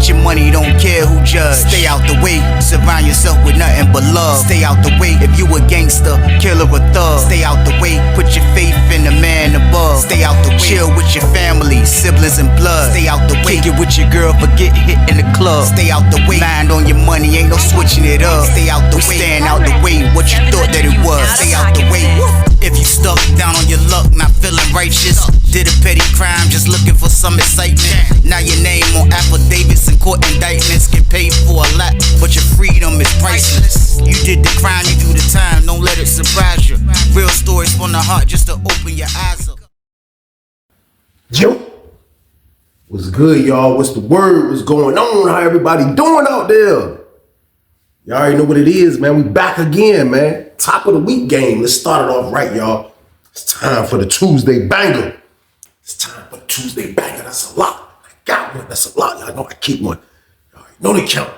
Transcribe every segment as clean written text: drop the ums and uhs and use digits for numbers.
Get your money, don't care who judge. Stay out the way, surround yourself with nothing but love. Stay out the way, if you a gangster, killer or thug. Stay out the way, put your faith in the man above. Stay out the way, chill with your family, siblings and blood. Stay out the way, kick it with your girl, forget hit in the club. Stay out the way, mind on your money, ain't no switching it up. Stay out the way, stand out the way, what you thought that it was. Stay out the way. If you stuck down on your luck, not feeling righteous, did a petty crime, just looking for some excitement. Now your name on affidavits and court indictments, get paid for a lot, but your freedom is priceless. You did the crime, you do the time, don't let it surprise you. Real stories from the heart, just to open your eyes up. Yo, what's good, y'all? What's the word? What's going on? How everybody doing out there? Y'all already know what it is, man. We back again, man. Top of the week game. Let's start it off right, y'all. It's time for the Tuesday banger. It's time for the Tuesday banger. That's a lot. I got one. That's a lot. Y'all know I keep one. Y'all already know the count.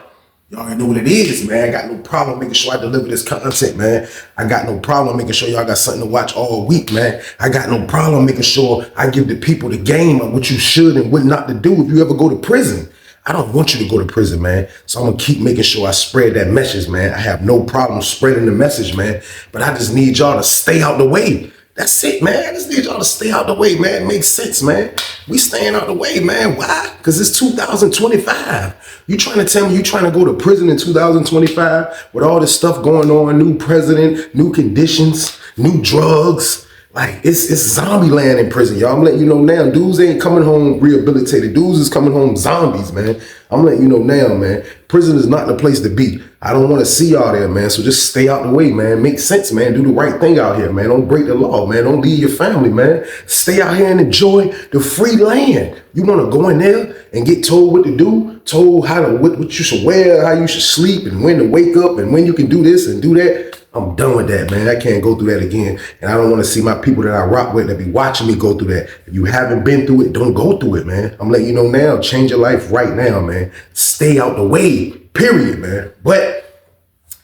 Y'all already know what it is, man. I got no problem making sure I deliver this content, man. I got no problem making sure y'all got something to watch all week, man. I got no problem making sure I give the people the game of what you should and what not to do if you ever go to prison. I don't want you to go to prison, man. So I'm going to keep making sure I spread that message, man. I have no problem spreading the message, man. But I just need y'all to stay out the way. That's it, man. I just need y'all to stay out the way, man. It makes sense, man. We staying out the way, man. Why? Because it's 2025. You trying to tell me you trying to go to prison in 2025 with all this stuff going on, new president, new conditions, new drugs. Like, it's zombie land in prison, y'all. I'm letting you know now. Dudes ain't coming home rehabilitated. Dudes is coming home zombies, man. I'm letting you know now, man. Prison is not the place to be. I don't want to see y'all there, man. So just stay out the way, man. Make sense, man. Do the right thing out here, man. Don't break the law, man. Don't leave your family, man. Stay out here and enjoy the free land. You want to go in there and get told what to do, told what you should wear, how you should sleep, and when to wake up, and when you can do this and do that. I'm done with that, man. I can't go through that again. And I don't want to see my people that I rock with that be watching me go through that. If you haven't been through it, don't go through it, man. I'm letting you know now. Change your life right now, man. Stay out the way, period, man. But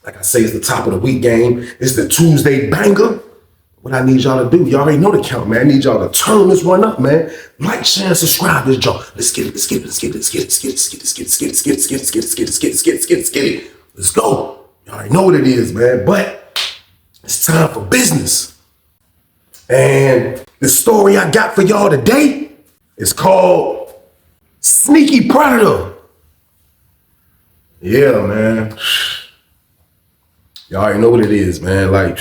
like I say, it's the top of the week game. It's the Tuesday banger. What I need y'all to do, y'all already know the count, man. I need y'all to turn this one up, man. Like, share, and subscribe this joint. Let's get it. Let's get it. Let's get it. Let's get it. Let's get it. Let's get it. Let's get it. Let's get it. Let's get it. Let's get it. Let's get it. Let's get it. Let's get it. Let's go. Y'all already know what it is, man. But it's time for business. And the story I got for y'all today is called Sneaky Predator. Yeah, man. Y'all already know what it is, man. Like,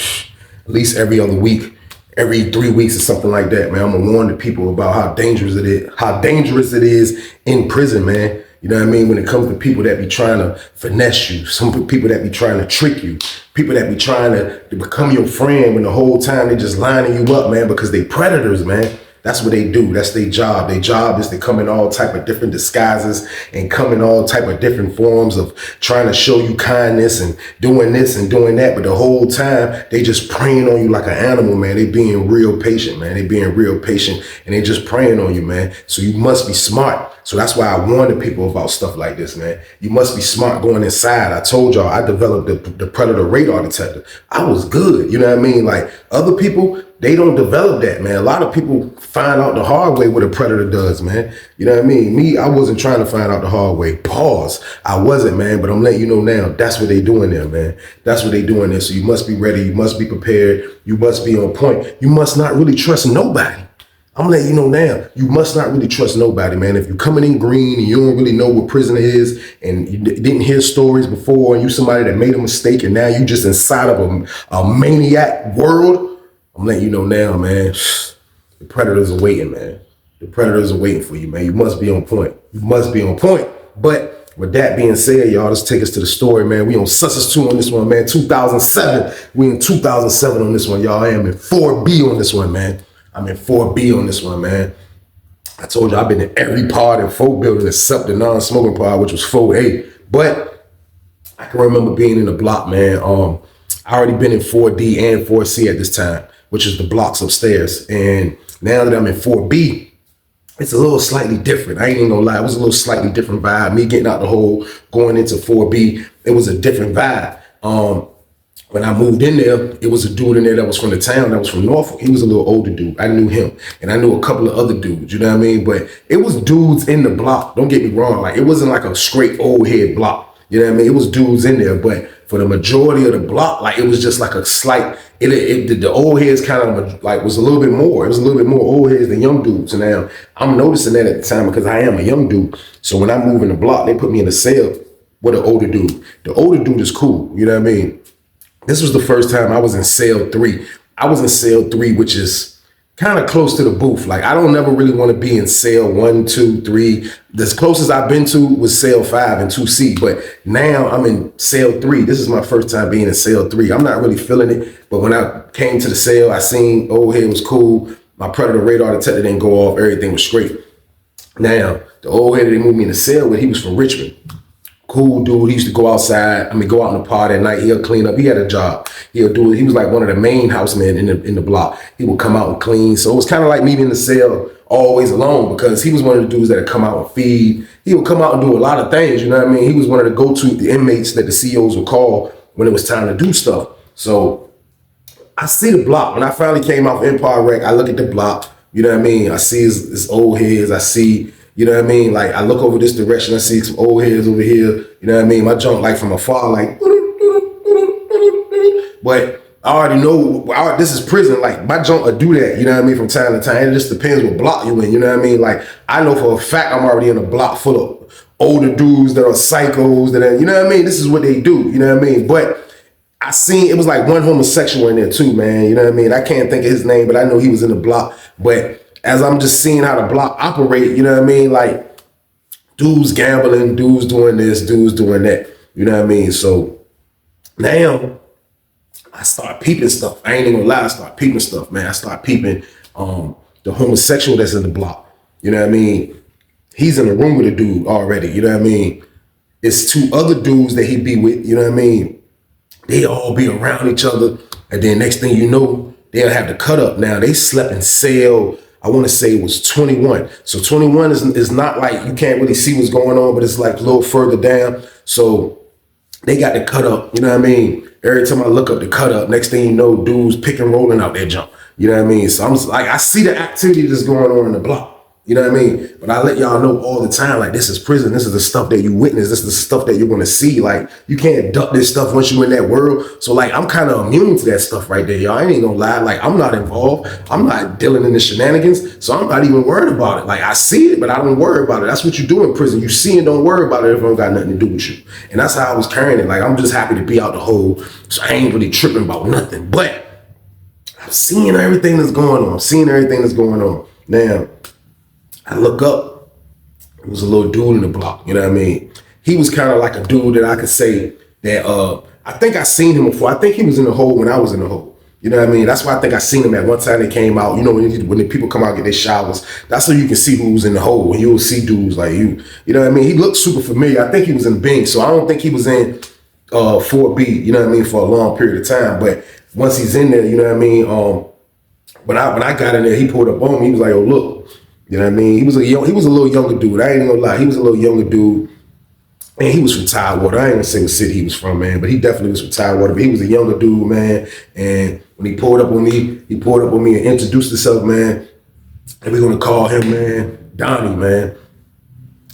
at least every other week, every 3 weeks or something like that, man. I'm gonna warn the people about how dangerous it is in prison, man. You know what I mean? When it comes to people that be trying to finesse you, some people that be trying to trick you, people that be trying to become your friend when the whole time they just lining you up, man, because they predators, man. That's what they do. That's their job. Their job is to come in all type of different disguises and come in all type of different forms of trying to show you kindness and doing this and doing that. But the whole time they just preying on you like an animal, man. They being real patient, man. They being real patient and they just preying on you, man. So you must be smart. So that's why I warn the people about stuff like this, man. You must be smart going inside. I told y'all I developed the predator radar detector. I was good. You know what I mean? Like other people, they don't develop that, man. A lot of people find out the hard way what a predator does, man. You know what I mean? Me, I wasn't trying to find out the hard way. Pause. I wasn't, man, but I'm letting you know now, that's what they doing there, man. That's what they doing there. So you must be ready. You must be prepared. You must be on point. You must not really trust nobody. I'm letting you know now, you must not really trust nobody, man. If you're coming in green and you don't really know what prison is and you didn't hear stories before and you somebody that made a mistake and now you just inside of a maniac world, I'm letting you know now, man, the predators are waiting, man. The predators are waiting for you, man. You must be on point. You must be on point. But with that being said, y'all, let's take us to the story, man. We on Sussex 2 on this one, man. 2007. We in 2007 on this one, y'all. I am in 4B on this one, man. I'm in 4B on this one, man. I told you I've been in every part in 4 building except the non-smoking part, which was 4A. But I can remember being in the block, man. I already been in 4D and 4C at this time, which is the blocks upstairs. And now that I'm in 4B, it's a little slightly different. I ain't even gonna lie. It was a little slightly different vibe. Me getting out the hole, going into 4B, it was a different vibe. when I moved in there, it was a dude in there that was from the town, that was from Norfolk. He was a little older dude. I knew him. And I knew a couple of other dudes, you know what I mean? But it was dudes in the block. Don't get me wrong. Like, it wasn't like a straight old head block. You know what I mean? It was dudes in there. But for the majority of the block, like, it was just like a slight, the old heads kind of like was a little bit more. It was a little bit more old heads than young dudes. And now I'm noticing that at the time because I am a young dude. So when I move in the block, they put me in a cell with an older dude. The older dude is cool. You know what I mean? This was the first time I was in cell 3. I was in cell 3, which is kind of close to the booth. Like, I don't never really want to be in cell 1, 2, 3. The closest I've been to was cell 5 and 2C, but now I'm in cell 3. This is my first time being in cell 3. I'm not really feeling it, but when I came to the cell, I seen old head was cool. My predator radar detector didn't go off. Everything was straight. Now, the old head they moved me in the cell with, he was from Richmond. Cool dude. He used to go outside. Go out in the park at night. He'll clean up. He had a job. He'll do it. He was like one of the main housemen in the block. He would come out and clean. So it was kind of like me in the cell always alone, because he was one of the dudes that would come out and feed. He would come out and do a lot of things. You know what I mean? He was one of the go-to inmates that the COs would call when it was time to do stuff. So I see the block. When I finally came off Empire Rec, I look at the block. You know what I mean? I see his old heads. I see, you know what I mean? Like, I look over this direction, I see some old heads over here. You know what I mean? My junk, like, from afar, like, but I already know this is prison. Like, my junk will do that, you know what I mean, from time to time. It just depends what block you in, you know what I mean? Like, I know for a fact I'm already in a block full of older dudes that are psychos, that are, you know what I mean? This is what they do, you know what I mean? But I seen, it was like one homosexual in there too, man. You know what I mean? I can't think of his name, but I know he was in the block. But as I'm just seeing how the block operate, you know what I mean? Like, dudes gambling, dudes doing this, dudes doing that. You know what I mean? So now I start peeping stuff. I ain't even gonna lie, I start peeping stuff, man. I start peeping the homosexual that's in the block. You know what I mean? He's in a room with a dude already, you know what I mean? It's 2 other dudes that he be with, you know what I mean? They all be around each other. And then next thing you know, they'll have the cut up. Now, they slept in cell, I want to say it was 21. So 21 is not like, you can't really see what's going on, but it's like a little further down. So they got the cut up, you know what I mean? Every time I look up the cut up, next thing you know, dudes pick and rolling out their jump. You know what I mean? So I'm like, I see the activity that's going on in the block. You know what I mean? But I let y'all know all the time, like, this is prison. This is the stuff that you witness. This is the stuff that you're going to see. Like, you can't duck this stuff once you're in that world. So, like, I'm kind of immune to that stuff right there, y'all. I ain't gonna lie. Like, I'm not involved. I'm not dealing in the shenanigans. So I'm not even worried about it. Like, I see it, but I don't worry about it. That's what you do in prison. You see and don't worry about it if it don't got nothing to do with you. And that's how I was carrying it. Like, I'm just happy to be out the hole. So I ain't really tripping about nothing. But I'm seeing everything that's going on. I'm seeing everything that's going on. Now, I look up, it was a little dude in the block, you know what I mean? He was kind of like a dude that I could say that, I think I seen him before. I think he was in the hole when I was in the hole. You know what I mean? That's why I think I seen him at one time they came out. You know, when the people come out and get their showers, that's so you can see who's in the hole. And you'll see dudes like you know what I mean? He looked super familiar. I think he was in Bing, so I don't think he was in 4B, you know what I mean, for a long period of time. But once he's in there, you know what I mean? When I got in there, he pulled up on me. He was like, "Oh, look." You know what I mean? He was a little younger dude. I ain't gonna lie. He was a little younger dude. And he was from Tidewater. I ain't gonna say what city he was from, man, but he definitely was from Tidewater. But he was a younger dude, man. And when he pulled up on me, and introduced himself, man. And we're gonna call him, man, Donnie, man.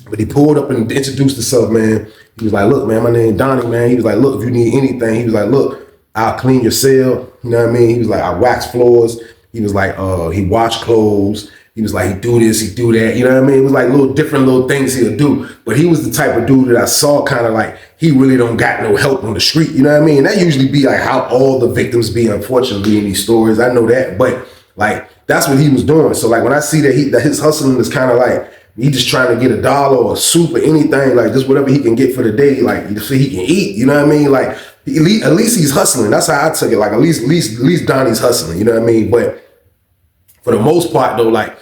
But he pulled up and introduced himself, man. He was like, "Look, man, my name Donnie, man." He was like, "Look, if you need anything," he was like, "Look, I'll clean your cell." You know what I mean? He was like, "I wax floors." He was like, he wash clothes. He was like, he do this, he do that. You know what I mean? It was like different little things he'll do. But he was the type of dude that I saw kind of like, he really don't got no help on the street. You know what I mean? And that usually be like how all the victims be, unfortunately, in these stories. I know that. But like, that's what he was doing. So like, when I see that his hustling is kind of like, he just trying to get $1 or a soup or anything, like just whatever he can get for the day, like so he can eat. You know what I mean? Like, at least he's hustling. That's how I took it. Like, at least Donnie's hustling. You know what I mean? But for the most part, though, like,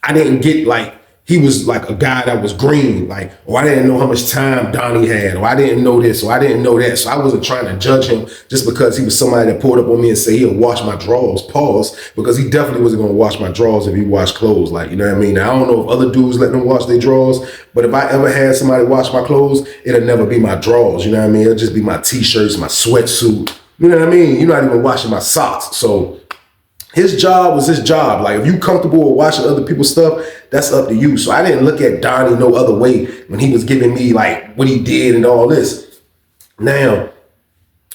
I didn't get like, he was like a guy that was green, like, or I didn't know how much time Donnie had, or I didn't know this, or I didn't know that. So I wasn't trying to judge him just because he was somebody that pulled up on me and said he'll wash my drawers, pause, because he definitely wasn't gonna wash my drawers if he washed clothes, like, you know what I mean? Now, I don't know if other dudes let them wash their drawers, but if I ever had somebody wash my clothes, it'll never be my drawers, you know what I mean? It'll just be my t-shirts, my sweatsuit, You know what I mean? You're not even washing my socks. So his job was his job. Like, if you comfortable with washing other people's stuff, that's up to you. So I didn't look at Donnie no other way when he was giving me like what he did and all this. Now,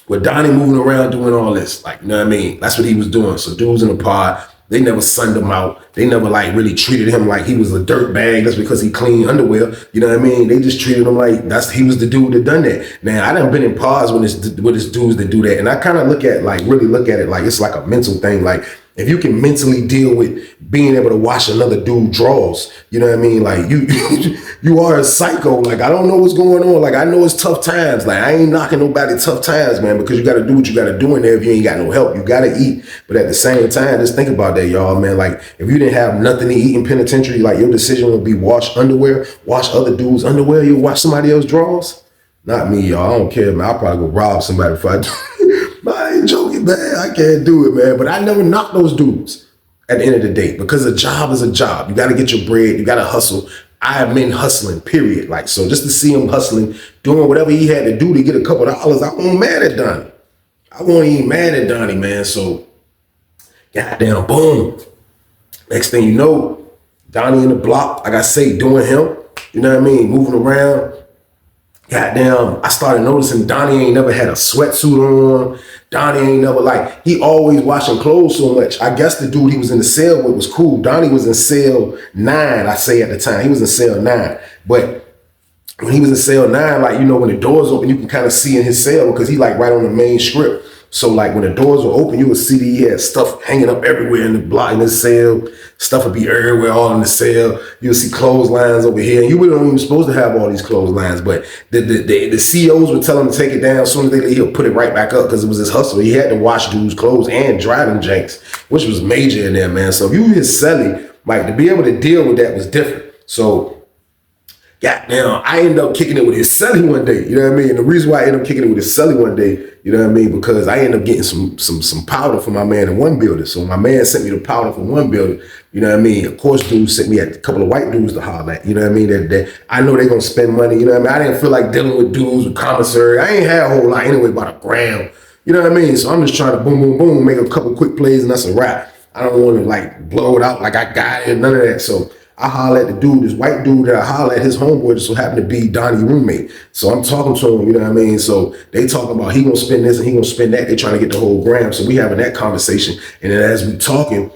with Donnie moving around doing all this, like, you know what I mean? That's what he was doing. So dudes in the pod, they never sunned him out. They never like really treated him like he was a dirt bag. That's because he cleaned underwear. You know what I mean? They just treated him like he was the dude that done that. Now, I done been in pods with this dudes that do that. And I kind of really look at it like it's like a mental thing. Like, if you can mentally deal with being able to watch another dude draws, you know what I mean? Like, you are a psycho. Like, I don't know what's going on. Like, I know it's tough times. Like, I ain't knocking nobody tough times, man, because you got to do what you got to do in there if you ain't got no help. You got to eat. But at the same time, just think about that, y'all, man. Like, if you didn't have nothing to eat in penitentiary, like, your decision would be wash underwear, wash other dudes' underwear. You wash somebody else's drawers? Not me, y'all. I don't care, man. I'll probably go rob somebody if I do. I ain't joking, man. I can't do it, man. But I never knock those dudes at the end of the day, because a job is a job. You got to get your bread. You got to hustle. I have been hustling, period. Like, so just to see him hustling, doing whatever he had to do to get a couple dollars, I wasn't mad at Donnie. I wasn't even mad at Donnie, man. So, goddamn, boom. Next thing you know, Donnie in the block, like I say, doing him. You know what I mean? Moving around. Goddamn, I started noticing Donnie ain't never had a sweatsuit on. Donnie ain't never, like, he always washing clothes so much. I guess the dude he was in the cell with was cool. Donnie was in cell 9, I say at the time. He was in cell 9. But when he was in cell 9, like, you know, when the doors open, you can kind of see in his cell because he like right on the main strip. So like when the doors were open, you would see that he had stuff hanging up everywhere in the block in his cell. Stuff would be everywhere, all in the cell. You would see clotheslines over here. And you weren't even supposed to have all these clotheslines, but the COs would tell him to take it down. As soon as they leave, he'll put it right back up because it was his hustle. He had to wash dudes' clothes and dry them janks, which was major in there, man. So if you his celly, like, to be able to deal with that was different. So goddamn, I ended up kicking it with his celly one day. You know what I mean? And the reason why I ended up kicking it with his celly one day, you know what I mean? Because I ended up getting some powder from my man in one building. So my man sent me the powder from one building. You know what I mean? Of course, dudes sent me a couple of white dudes to holler at. You know what I mean? That I know they're gonna spend money. You know what I mean? I didn't feel like dealing with dudes with commissary. I ain't had a whole lot anyway, about $1,000. You know what I mean? So I'm just trying to boom, boom, boom, make a couple quick plays, and that's a wrap. I don't want to like blow it out like I got it, none of that. So I holler at the dude, this white dude that I holler at, his homeboy just so happened to be Donnie's roommate. So I'm talking to him, you know what I mean? So they talking about he gonna spend this and he gonna spend that. They trying to get the whole gram. So we having that conversation. And then as we talking,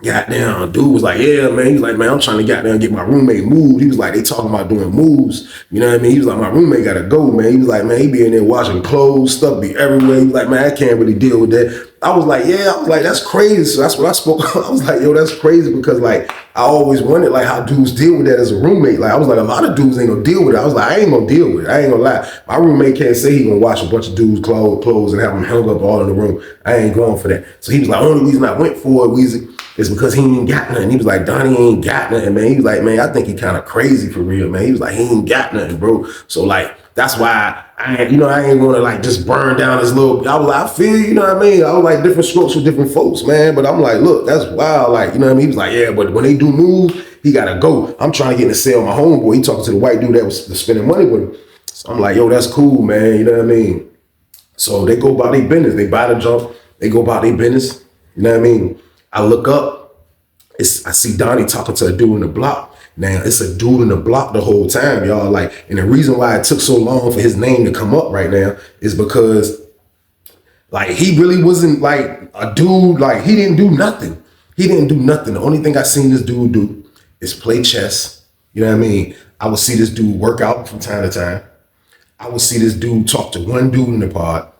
goddamn, dude was like, yeah, man. He was like, man, I'm trying to goddamn get my roommate moved. He was like, they talking about doing moves. You know what I mean? He was like, my roommate gotta go, man. He was like, man, he be in there washing clothes, stuff be everywhere. He was like, man, I can't really deal with that. I was like, yeah, I was like, that's crazy. So that's what I spoke. I was like, yo, that's crazy because like, I always wondered like how dudes deal with that as a roommate. Like I was like, a lot of dudes ain't gonna deal with it. I was like, I ain't gonna deal with it. I ain't gonna lie. My roommate can't say he gonna wash a bunch of dudes' clothes and have them hung up all in the room. I ain't going for that. So he was like, only reason I went for it, Weezy, is because he ain't got nothing. He was like, Donnie ain't got nothing, man. He was like, man, I think he kind of crazy for real, man. He was like, he ain't got nothing, bro. So like, that's why I ain't want to like just burn down his little, I was like, I feel you, know what I mean? I was like different strokes for different folks, man. But I'm like, look, that's wild. Like, you know what I mean? He was like, yeah, but when they do move, he gotta go. I'm trying to get in the sale. My homeboy, he talking to the white dude that was spending money with him. So I'm like, yo, that's cool, man. You know what I mean? So they go about their business. They buy the junk. They go about their business. You know what I mean? I look up. I see Donnie talking to a dude in the block. Now, it's a dude in the block the whole time, y'all. Like, and the reason why it took so long for his name to come up right now is because, like, he really wasn't, like, a dude. Like, he didn't do nothing. He didn't do nothing. The only thing I seen this dude do is play chess. You know what I mean? I would see this dude work out from time to time. I would see this dude talk to one dude in the pod.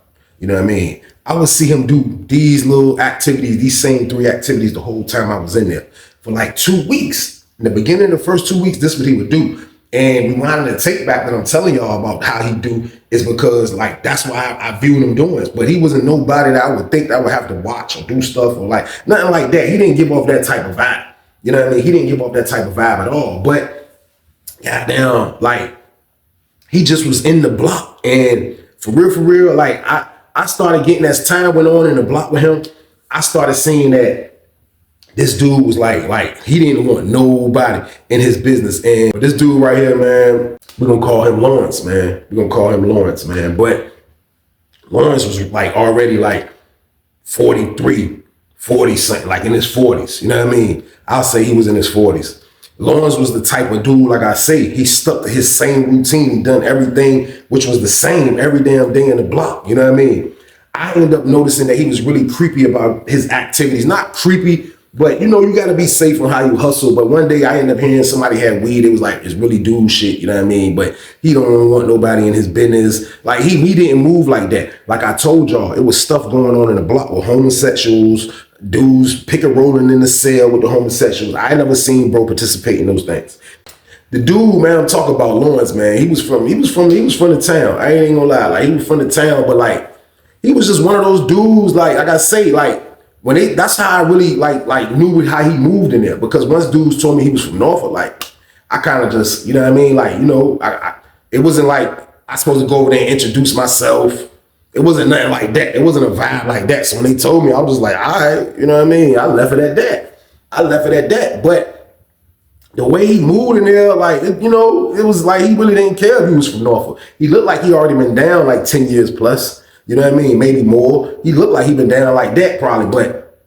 You know what I mean? I would see him do these little activities, these same 3 activities the whole time I was in there for like 2 weeks. In the beginning, the first 2 weeks, this is what he would do. And we wanted to take back that I'm telling y'all about how he do is because like, that's why I viewed him doing this. But he wasn't nobody that I would think that I would have to watch or do stuff or like, nothing like that. He didn't give off that type of vibe. You know what I mean? He didn't give off that type of vibe at all. But goddamn, like, he just was in the block. And for real, like, I started getting, as time went on in the block with him, I started seeing that this dude was like he didn't want nobody in his business. And this dude right here, man, we're gonna call him Lawrence, man. But Lawrence was like already like 43, 40 something, like in his 40s. You know what I mean? I'll say he was in his 40s. Lawrence was the type of dude, like I say, he stuck to his same routine. He done everything, which was the same every damn day in the block. You know what I mean? I ended up noticing that he was really creepy about his activities. Not creepy, but you know, you got to be safe on how you hustle. But one day I ended up hearing somebody had weed. It was like, it's really dude shit, you know what I mean? But he don't want nobody in his business. Like he didn't move like that. Like I told y'all, it was stuff going on in the block with homosexuals, dudes pick and rolling in the cell with the homosexuals. I never seen bro participate in those things. The dude, man, I'm talking about Lawrence, man. He was from the town. I ain't gonna lie. Like he was from the town, but like he was just one of those dudes, like I say, like that's how I really like knew how he moved in there. Because once dudes told me he was from Norfolk, like I kind of just, you know what I mean? Like, you know, it wasn't like I supposed to go over there and introduce myself. It wasn't nothing like that. It wasn't a vibe like that. So when they told me, I was just like, all right, you know what I mean? I left it at that. But the way he moved in there, like, you know, it was like he really didn't care if he was from Norfolk. He looked like he already been down like 10 years plus. You know what I mean? Maybe more. He looked like he been down like that probably, but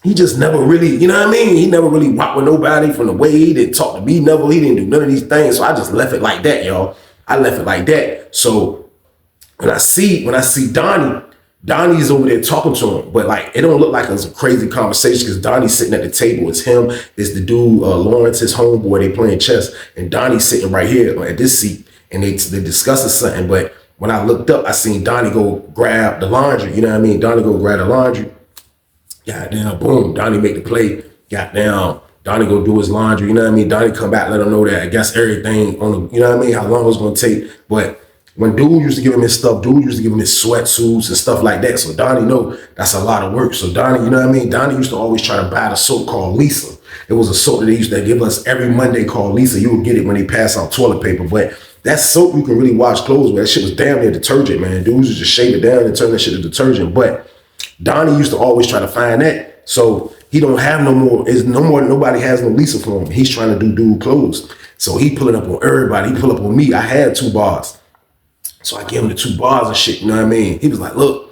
he just never really, you know what I mean? He never really rocked with nobody from the way he didn't talk to me, never. He didn't do none of these things. So I just left it like that, y'all. I left it like that. So when I see Donnie's over there talking to him, but like it don't look like it's a crazy conversation because Donnie's sitting at the table. It's him, it's the dude, Lawrence, his homeboy, they playing chess, and Donnie's sitting right here at this seat, and they discussing something. But when I looked up, I seen Donnie go grab the laundry. You know what I mean? Donnie go grab the laundry. Goddamn, boom. Donnie make the play. Goddamn, Donnie go do his laundry. You know what I mean? Donnie come back, let him know that I guess everything on the, you know what I mean? How long it was gonna take. But when dude used to give him his stuff, dude used to give him his sweatsuits and stuff like that. So Donnie know that's a lot of work. So Donnie, you know what I mean? Donnie used to always try to buy the soap called Lisa. It was a soap that they used to give us every Monday called Lisa. You would get it when they pass out toilet paper. But that soap you can really wash clothes with. That shit was damn near detergent, man. Dudes used to shave it down and turn that shit to detergent. But Donnie used to always try to find that. So he don't have no more. Nobody has no Lisa for him. He's trying to do dude clothes. So he pulling up on everybody. He pull up on me. I had 2 bars. So I gave him the 2 bars and shit, you know what I mean? He was like, look,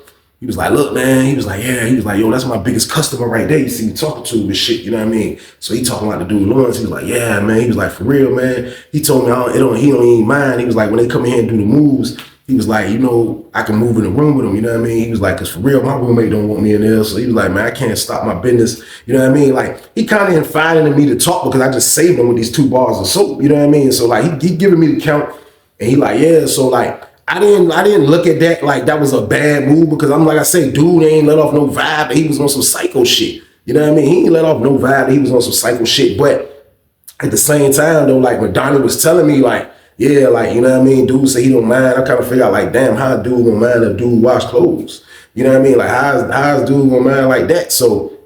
man. He was like, yeah. He was like, yo, that's my biggest customer right there. You see me talking to him and shit, you know what I mean? So he talking like the dude Lawrence. He was like, yeah, man. He was like, for real, man. He told me he don't even mind. He was like, when they come in here and do the moves, he was like, you know, I can move in the room with him, you know what I mean? He was like, because for real, my roommate don't want me in there. So he was like, man, I can't stop my business, you know what I mean? Like, he kind of invited me to talk because I just saved him with these 2 bars of soap, you know what I mean? So like, he giving me the count and he like, yeah, so like, I didn't look at that like that was a bad move because I'm like I say, dude ain't let off no vibe that he was on some psycho shit. You know what I mean? He ain't let off no vibe that he was on some psycho shit. But at the same time though, like when Donnie was telling me like, yeah, like, you know what I mean? Dude say he don't mind. I kind of figure out like, damn, how a dude gonna mind if dude wash clothes? You know what I mean? Like how's dude gonna mind like that? So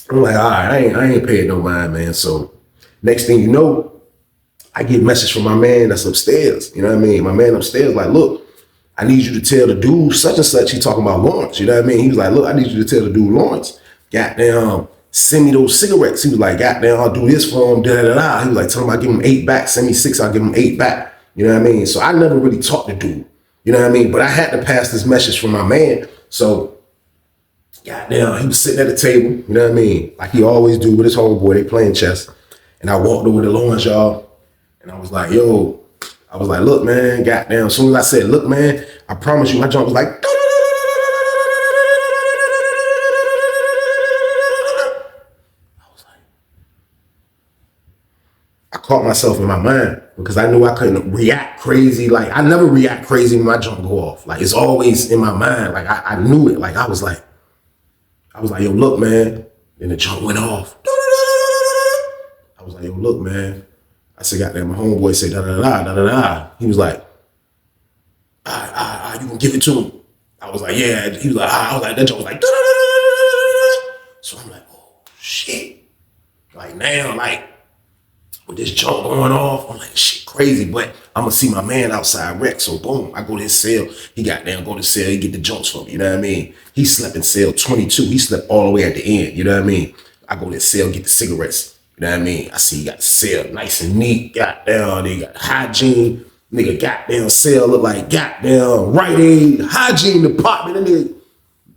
I'm like, all right, I ain't paying no mind, man. So next thing you know, I get a message from my man that's upstairs. You know what I mean? My man upstairs like, look, I need you to tell the dude such and such. He talking about Lawrence. You know what I mean? He was like, look, I need you to tell the dude Lawrence, goddamn, send me those cigarettes. He was like, goddamn, I'll do this for him, da da da. He was like, tell him I give him 8 back. Send me 6, I'll give him 8 back. You know what I mean? So I never really talked to dude. You know what I mean? But I had to pass this message from my man. So goddamn, he was sitting at the table, you know what I mean? Like he always do with his homeboy, they playing chess. And I walked over to Lawrence, y'all, and I was like, yo, I was like, look, man, goddamn. As soon as I said, look, man, I promise you, my jump was like, I was like, I caught myself in my mind because I knew I couldn't react crazy. Like, I never react crazy when my jump go off. Like, it's always in my mind. Like, I knew it. Like, I was like, yo, look, man. And the jump went off. I was like, yo, look, man. I said, goddamn, my homeboy said, da-da-da-da-da-da. He was like, you gonna give it to him? I was like, yeah. He was like, I was like, that joke was like, da-da-da-da-da-da. So I'm like, oh, shit. Like, now, like, with this jump going off, I'm like, shit, crazy. But I'm gonna see my man outside wreck. So, boom, I go to his cell. He goddamn go to the cell. He get the jumps from me, you know what I mean? He slept in cell 22. He slept all the way at the end, you know what I mean? I go to his cell, get the cigarettes. You know what I mean? I see he got the cell nice and neat. Goddamn, they got hygiene. You Nigga goddamn cell look like goddamn Rite Aid hygiene department. And nigga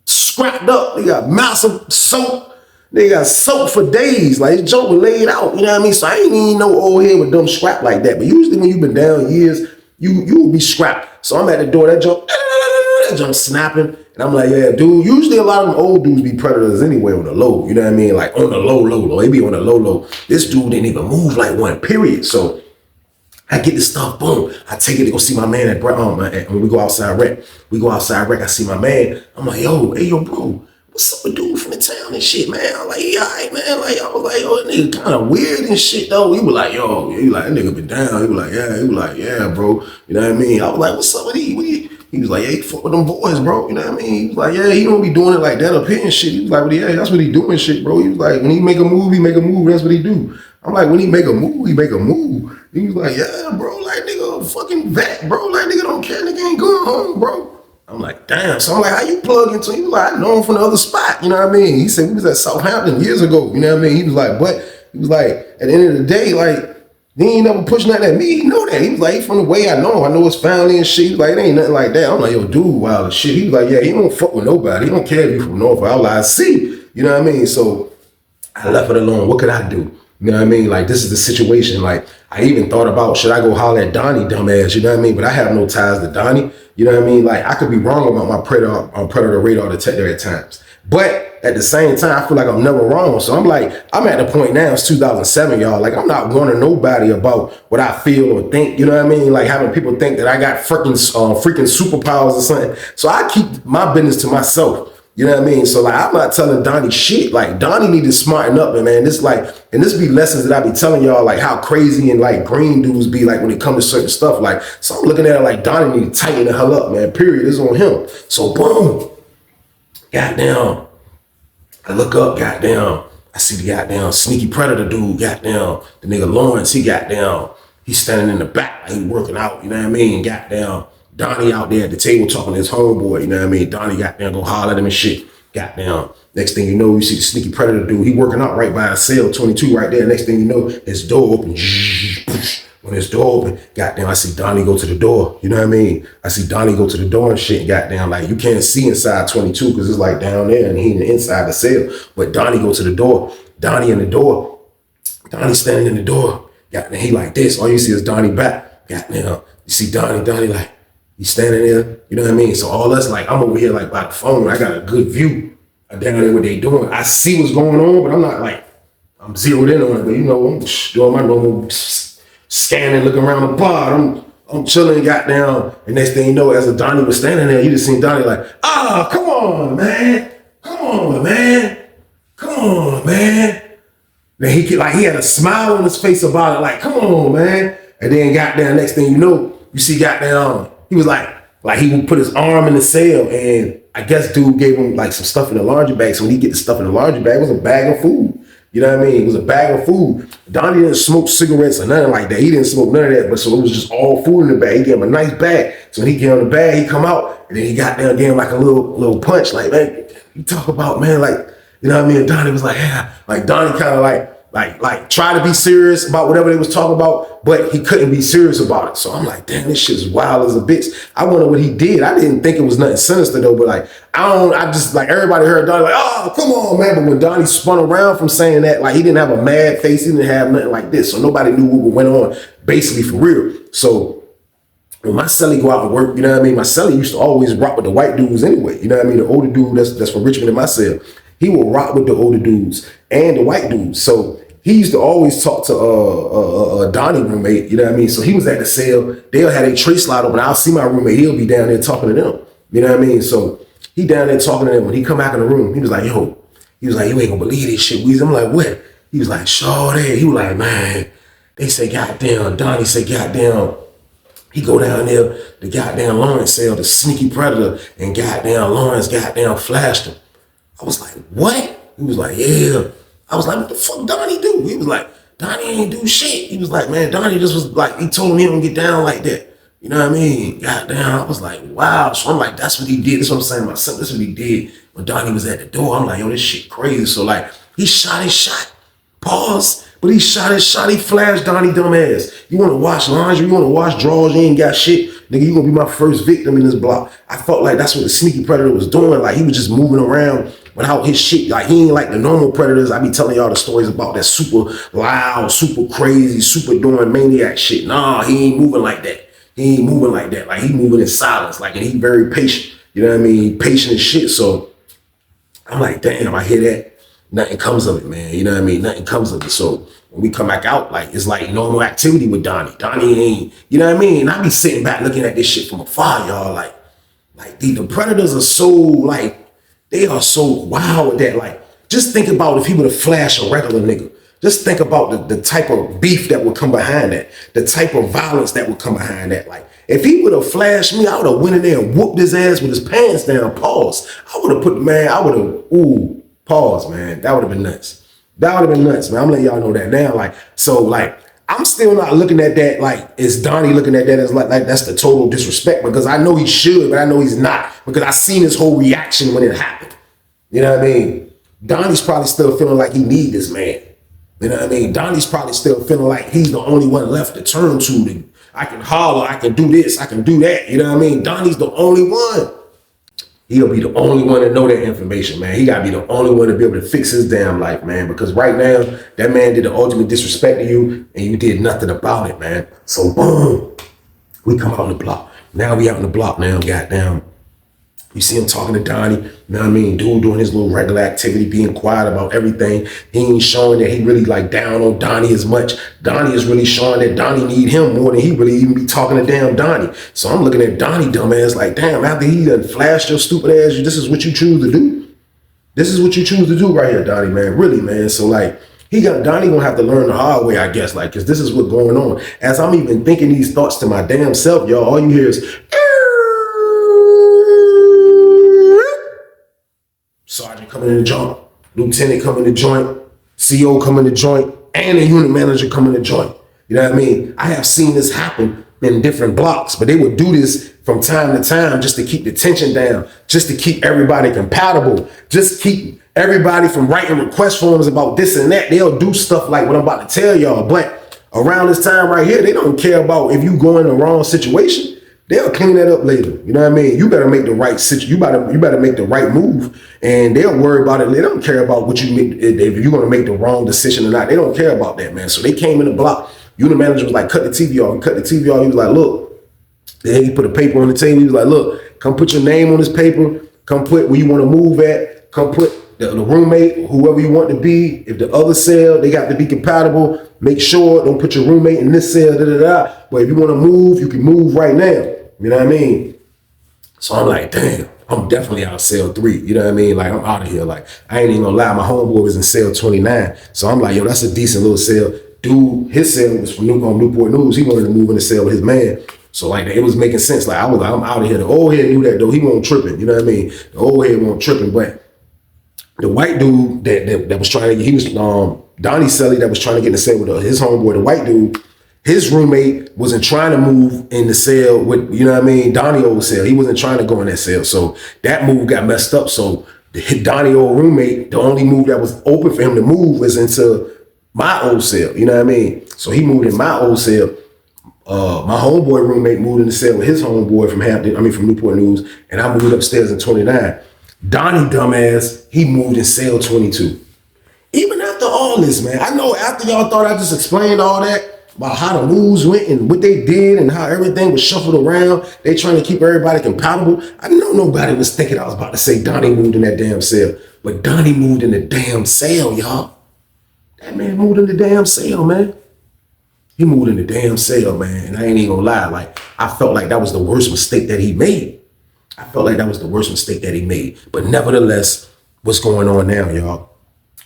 scrapped up. They got massive soap. They got soap for days. Like, his joke was laid out. You know what I mean? So I ain't even no old head with dumb scrap like that. But usually when you've been down years, you will be scrapped. So I'm at the door, that jump snapping. And I'm like, yeah, dude, usually a lot of them old dudes be predators anyway on the low. You know what I mean? Like on the low. They be on the low. This dude didn't even move like one, period. So I get this stuff, boom. I take it to go see my man at when we go outside rec. I see my man. I'm like, hey, bro, what's up with dude from the town and shit, man? I'm like, yeah, all right, man. Like, I was like, that nigga kind of weird and shit, though. He was like, he like, that nigga been down. He was like, yeah, bro. You know what I mean? I was like, what's up with he was like, yeah, he fuck with them boys, bro. You know what I mean? He was like, yeah, he don't be doing it like that up here and shit. He was like, well, yeah, that's what he doing shit, bro. He was like, when he make a move, that's what he do. I'm like, when he make a move, He was like, yeah, bro, like, nigga, fucking vet, bro. Like, nigga don't care, nigga ain't going home, bro. I'm like, damn. So I'm like, how you plug into him? He was like, I know him from the other spot, you know what I mean? He said, we was at Southampton years ago, you know what I mean? He was like, at the end of the day, like, he ain't never push nothing at me. He know that. He was like, from the way I know him, I know his family and shit. He was like, it ain't nothing like that. I'm like, yo, dude, wild as shit. He was like, yeah, he don't fuck with nobody. He don't care if you from North or I see. You know what I mean? So I left it alone. What could I do? You know what I mean? Like, this is the situation. Like, I even thought about, should I go holler at Donnie, dumbass? You know what I mean? But I have no ties to Donnie. You know what I mean? Like, I could be wrong about my predator radar detector at times. But at the same time, I feel like I'm never wrong. So I'm like, I'm at the point now, it's 2007, y'all. Like, I'm not warning nobody about what I feel or think. You know what I mean? Like, having people think that I got freaking superpowers or something. So I keep my business to myself. You know what I mean? So like, I'm not telling Donnie shit. Like, Donnie need to smarten up, and man, this be lessons that I be telling y'all, like how crazy and like green dudes be like when it comes to certain stuff. Like, so I'm looking at it like Donnie need to tighten the hell up, man. Period. It's on him. So boom, goddamn. I look up, goddamn. I see the goddamn sneaky predator dude, goddamn. The nigga Lawrence, he's standing in the back, like he working out. You know what I mean? Goddamn. Donnie out there at the table talking to his homeboy, you know what I mean? Donnie goddamn go holler at him and shit. Goddamn. Next thing you know, you see the sneaky predator dude. He working out right by a cell 22 right there. Next thing you know, his door open. When his door open, goddamn, I see Donnie go to the door. You know what I mean? I see Donnie go to the door and shit. Goddamn, like you can't see inside 22 because it's like down there and he inside the cell. But Donnie go to the door. Donnie in the door. Donnie standing in the door. Goddamn, he like this. All you see is Donnie back. Goddamn, you see Donnie like, he's standing there, you know what I mean? So all us, like, I'm over here, like, by the phone. I got a good view of down there what they doing. I see what's going on, but I'm not, like, I'm zeroed in on it. But, you know, I'm doing my normal scanning, looking around the bar. I'm chilling, goddamn. And next thing you know, as Donnie was standing there, you just seen Donnie like, come on, man. Then he had a smile on his face about it, like, come on, man. And then goddamn, next thing you know, you see goddamn, he was like he would put his arm in the cell, and I guess dude gave him like some stuff in the laundry bag. So when he get the stuff in the laundry bag, it was a bag of food. You know what I mean? It was a bag of food. Donnie didn't smoke cigarettes or nothing like that. He didn't smoke none of that, but so it was just all food in the bag. He gave him a nice bag. So when he gave him the bag, he come out, and then he got down, gave him like a little punch. Like, man, you talk about, man, like, you know what I mean? And Donnie was like, yeah. Like, Donnie kind of like try to be serious about whatever they was talking about, but he couldn't be serious about it. So I'm like, damn, this shit's wild as a bitch. I wonder what he did. I didn't think it was nothing sinister though, but like, I just like everybody heard Donnie like, oh, come on, man. But when Donnie spun around from saying that, like he didn't have a mad face, he didn't have nothing like this. So nobody knew what went on basically for real. So when my celly go out and work, you know what I mean? My celly used to always rock with the white dudes anyway. You know what I mean? The older dude that's from Richmond in my cell, he will rock with the older dudes and the white dudes. So he used to always talk to Donnie roommate, you know what I mean? So he was at the cell, they'll have a tray slide open. I'll see my roommate, he'll be down there talking to them. You know what I mean? So he down there talking to them. When he come back in the room, he was like, you ain't gonna believe this shit, Weezy. I'm like, what? He was like, Shawty. He was like, man, they say goddamn, Donnie say goddamn. He go down there, the goddamn Lawrence cell, the sneaky predator, and goddamn Lawrence goddamn flashed him. I was like, what? He was like, yeah. I was like, what the fuck Donnie do? He was like, Donnie ain't do shit. He was like, man, Donnie just was like, he told me he don't get down like that. You know what I mean? Goddamn. I was like, wow. So I'm like, that's what he did. That's what I'm saying myself. That's what he did when Donnie was at the door. I'm like, yo, this shit crazy. So like, he shot his shot. Pause. But he shot his shot. He flashed Donnie dumbass. You want to wash laundry? You want to wash drawers? You ain't got shit. Nigga, you gonna be my first victim in this block. I felt like that's what the sneaky predator was doing. Like he was just moving around without his shit. Like he ain't like the normal predators. I be telling y'all the stories about that super loud, super crazy, super doing maniac shit. Nah, he ain't moving like that. He ain't moving like that. Like he moving in silence. Like, and he very patient. You know what I mean? Patient as shit. So I'm like, damn, I hear that. Nothing comes of it, man. You know what I mean? Nothing comes of it. So when we come back out, like, it's like normal activity with Donnie. Donnie ain't, you know what I mean? And I be sitting back looking at this shit from afar, y'all. Like the predators are so, like, they are so wild with that. Like, just think about if he would have flashed a regular nigga. Just think about the type of beef that would come behind that. The type of violence that would come behind that. Like, if he would have flashed me, I would have went in there and whooped his ass with his pants down. Pause. I would have put, man, I would have, pause, man. That would have been nuts. That would have been nuts, man. I'm letting y'all know that now. Like, so, like, I'm still not looking at that like it's Donnie looking at that as like that's the total disrespect, because I know he should, but I know he's not, because I seen his whole reaction when it happened. You know what I mean? Donnie's probably still feeling like he need this man. You know what I mean? Donnie's probably still feeling like he's the only one left to turn to. I can holler, I can do this, I can do that. You know what I mean? Donnie's the only one. He'll be the only one to know that information, man. He gotta be the only one to be able to fix his damn life, man. Because right now, that man did the ultimate disrespect to you, and you did nothing about it, man. So boom, we come out on the block. Now we out on the block now, goddamn. You see him talking to Donnie, you know what I mean? Dude doing his little regular activity, being quiet about everything. He ain't showing that he really like down on Donnie as much. Donnie is really showing that Donnie need him more than he really even be talking to damn Donnie. So I'm looking at Donnie dumbass like, damn, after he done flashed your stupid ass, this is what you choose to do? This is what you choose to do right here, Donnie, man. Really, man. So like, Donnie gonna have to learn the hard way, I guess, like, cause this is what's going on. As I'm even thinking these thoughts to my damn self, y'all, all you hear is, Sergeant coming in the joint, Lieutenant coming in the joint, CO coming in the joint, and a unit manager coming in the joint. You know what I mean? I have seen this happen in different blocks, but they would do this from time to time just to keep the tension down, just to keep everybody compatible, just keep everybody from writing request forms about this and that. They'll do stuff like what I'm about to tell y'all, but around this time right here, they don't care about if you go in the wrong situation. They'll clean that up later. You know what I mean? You better make the right situation. You better make the right move, and they'll worry about it. They don't care about what you make, if you're gonna make the wrong decision or not. They don't care about that, man. So they came in the block. Unit manager was like, cut the TV off. He cut the TV off. He was like, look. Then he put a paper on the table. He was like, look, come put your name on this paper. Come put where you want to move at. Come put the roommate, whoever you want to be. If the other cell, they got to be compatible. Make sure, don't put your roommate in this cell, But if you want to move, you can move right now. You know what I mean? So I'm like, damn, I'm definitely out of cell 3. You know what I mean? Like, I'm out of here. Like, I ain't even gonna lie, my homeboy was in cell 29. So I'm like, yo, that's a decent little cell. Dude, his cell was from Newport News. He wanted to move in the cell with his man. So like, it was making sense. Like, I was like, I'm out of here. The old head knew that though. He wasn't tripping. You know what I mean? The old head wasn't tripping. But the white dude that was trying to, he was, Donnie Selly that was trying to get in the cell with his homeboy, the white dude, his roommate wasn't trying to move in the cell with, you know what I mean, Donnie old cell. He wasn't trying to go in that cell. So that move got messed up. So the Donnie old roommate, the only move that was open for him to move was into my old cell. You know what I mean? So he moved in my old cell. My homeboy roommate moved in the cell with his homeboy from Newport News, and I moved upstairs in 29. Donnie dumbass, he moved in cell 22. Even after all this, man, I know after y'all thought I just explained all that, about how the moves went and what they did and how everything was shuffled around. They trying to keep everybody compatible. I know nobody was thinking I was about to say Donnie moved in that damn cell. But Donnie moved in the damn cell, y'all. That man moved in the damn cell, man. He moved in the damn cell, man. And I ain't even gonna lie. Like, I felt like that was the worst mistake that he made. But nevertheless, what's going on now, y'all?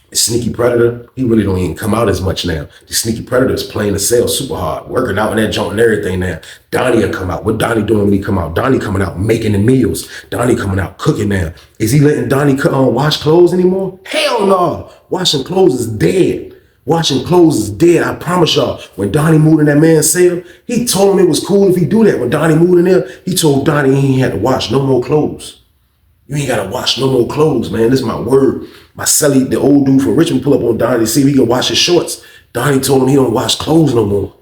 The sneaky predator, he really don't even come out as much now. The sneaky predator is playing the cell super hard, working out in that joint and everything now. Donnie will come out. What Donnie doing when he come out? Donnie coming out making the meals. Donnie coming out cooking now. Is he letting Donnie wash clothes anymore? Hell no. Washing clothes is dead. I promise y'all. When Donnie moved in that man's cell, he told him it was cool if he do that. When Donnie moved in there, he told Donnie he ain't had to wash no more clothes. You ain't gotta wash no more clothes, man. This is my word. My celly, the old dude from Richmond, pull up on Donnie to see if he can wash his shorts. Donnie told him he don't wash clothes no more.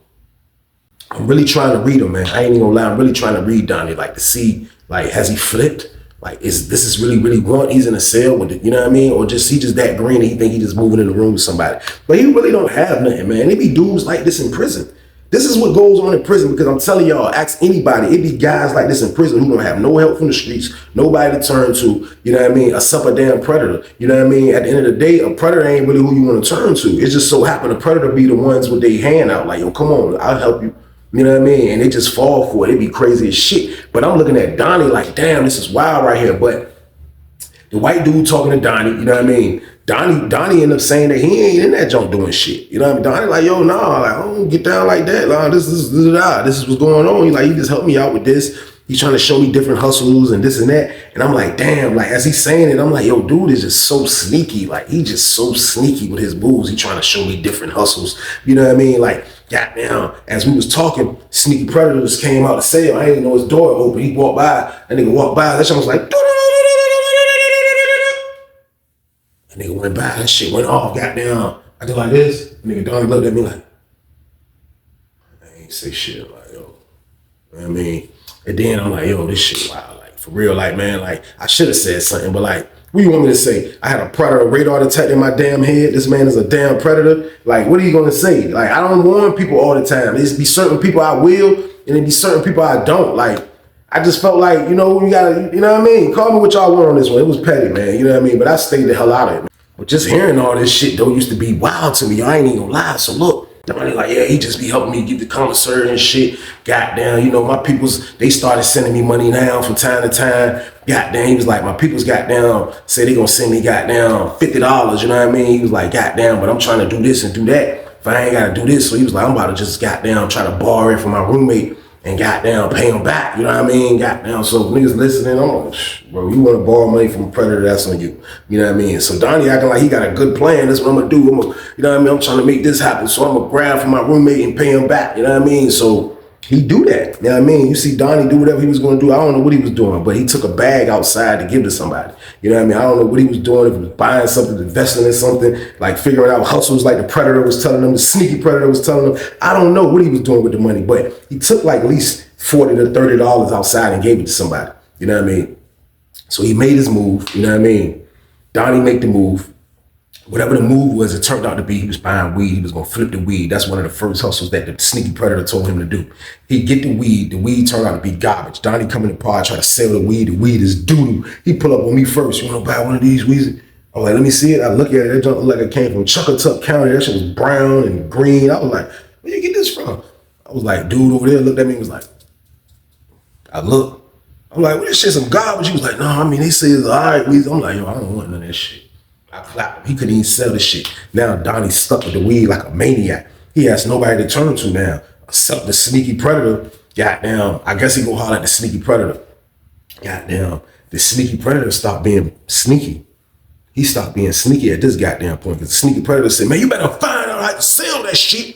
I'm really trying to read him, man. I ain't even gonna lie. I'm really trying to read Donnie, like to see, like, has he flipped? Like, is really what he's in a cell with it, you know what I mean? Or just he just that green and he think he just moving in the room with somebody. But he really don't have nothing, man. It be dudes like this in prison. This is what goes on in prison, because I'm telling y'all, ask anybody, it be guys like this in prison who don't have no help from the streets, nobody to turn to, you know what I mean? Except a damn predator, you know what I mean? At the end of the day, a predator ain't really who you want to turn to. It just so happen a predator be the ones with their hand out, like, yo, come on, I'll help you. You know what I mean? And they just fall for it. It be crazy as shit. But I'm looking at Donnie like, damn, this is wild right here. But the white dude talking to Donnie, you know what I mean? Donnie ended up saying that he ain't in that junk doing shit. You know what I mean? Donnie like, yo, nah, like, I don't get down like that. Nah, this is what's going on. He like, he just helped me out with this. He's trying to show me different hustles and this and that. And I'm like, damn, like, as he's saying it, I'm like, yo, dude is just so sneaky. Like, he just so sneaky with his moves. He trying to show me different hustles. You know what I mean? Like, goddamn, as we was talking, sneaky predators came out the cell. I didn't know his door open. He walked by. That nigga walked by. That shit was like, that nigga went by. That shit went off. Goddamn. I did like this. Nigga Donnie looked at me like, I ain't say shit. Like, yo, you know what I mean? And then I'm like, yo, this shit wild. Like, for real, like, man, like, I should have said something, but like, what do you want me to say? I had a predator radar detector in my damn head. This man is a damn predator. Like, what are you gonna say? Like, I don't warn people all the time. There's be certain people I will, and there be certain people I don't. Like, I just felt like, you know, you gotta, you know what I mean? Call me what y'all want on this one. It was petty, man. You know what I mean? But I stayed the hell out of it, man. But just hearing all this shit, though, used to be wild to me. I ain't even gonna lie. So look, Donnie like, yeah, he just be helping me get the commissary and shit. Goddamn, you know, my peoples, they started sending me money now from time to time. Goddamn, he was like, my peoples goddamn say they gonna send me goddamn $50, you know what I mean? He was like, goddamn, but I'm trying to do this and do that. If I ain't gotta do this, so he was like, I'm about to just goddamn try to borrow it from my roommate and goddamn pay him back, you know what I mean? Goddamn, so niggas listening, I'm like, bro, you wanna borrow money from a predator, that's on you. You know what I mean? So Donnie acting like he got a good plan, that's what I'm gonna do. You know what I mean? I'm trying to make this happen, so I'm gonna grab from my roommate and pay him back, you know what I mean? So he do that, you know what I mean? You see Donnie do whatever he was gonna do. I don't know what he was doing, but he took a bag outside to give to somebody. You know what I mean? I don't know what he was doing, if he was buying something, investing in something, like figuring out hustles like the predator was telling him, the sneaky predator was telling him. I don't know what he was doing with the money, but he took like at least $40 to $30 outside and gave it to somebody. You know what I mean? So he made his move, you know what I mean? Donnie make the move. Whatever the move was, it turned out to be he was buying weed. He was gonna flip the weed. That's one of the first hustles that the sneaky predator told him to do. He'd get the weed turned out to be garbage. Donnie come in the pod, try to sell the weed is doo-doo. He pull up on me first, you wanna buy one of these weeds? I was like, let me see it. I look at it, that junk look like it came from Chuckatuck County. That shit was brown and green. I was like, where you get this from? I was like, dude over there looked at me and was like, I look. I'm like, well, this shit some garbage. He was like, no, I mean, they say it's all right weed. I'm like, yo, I don't want none of that shit. I clapped him. He couldn't even sell the shit. Now Donnie's stuck with the weed like a maniac. He has nobody to turn to now, except the sneaky predator. Goddamn, I guess he gonna holler at the sneaky predator. Goddamn, the sneaky predator stopped being sneaky. He stopped being sneaky at this goddamn point, because the sneaky predator said, man, you better find out how to sell that shit.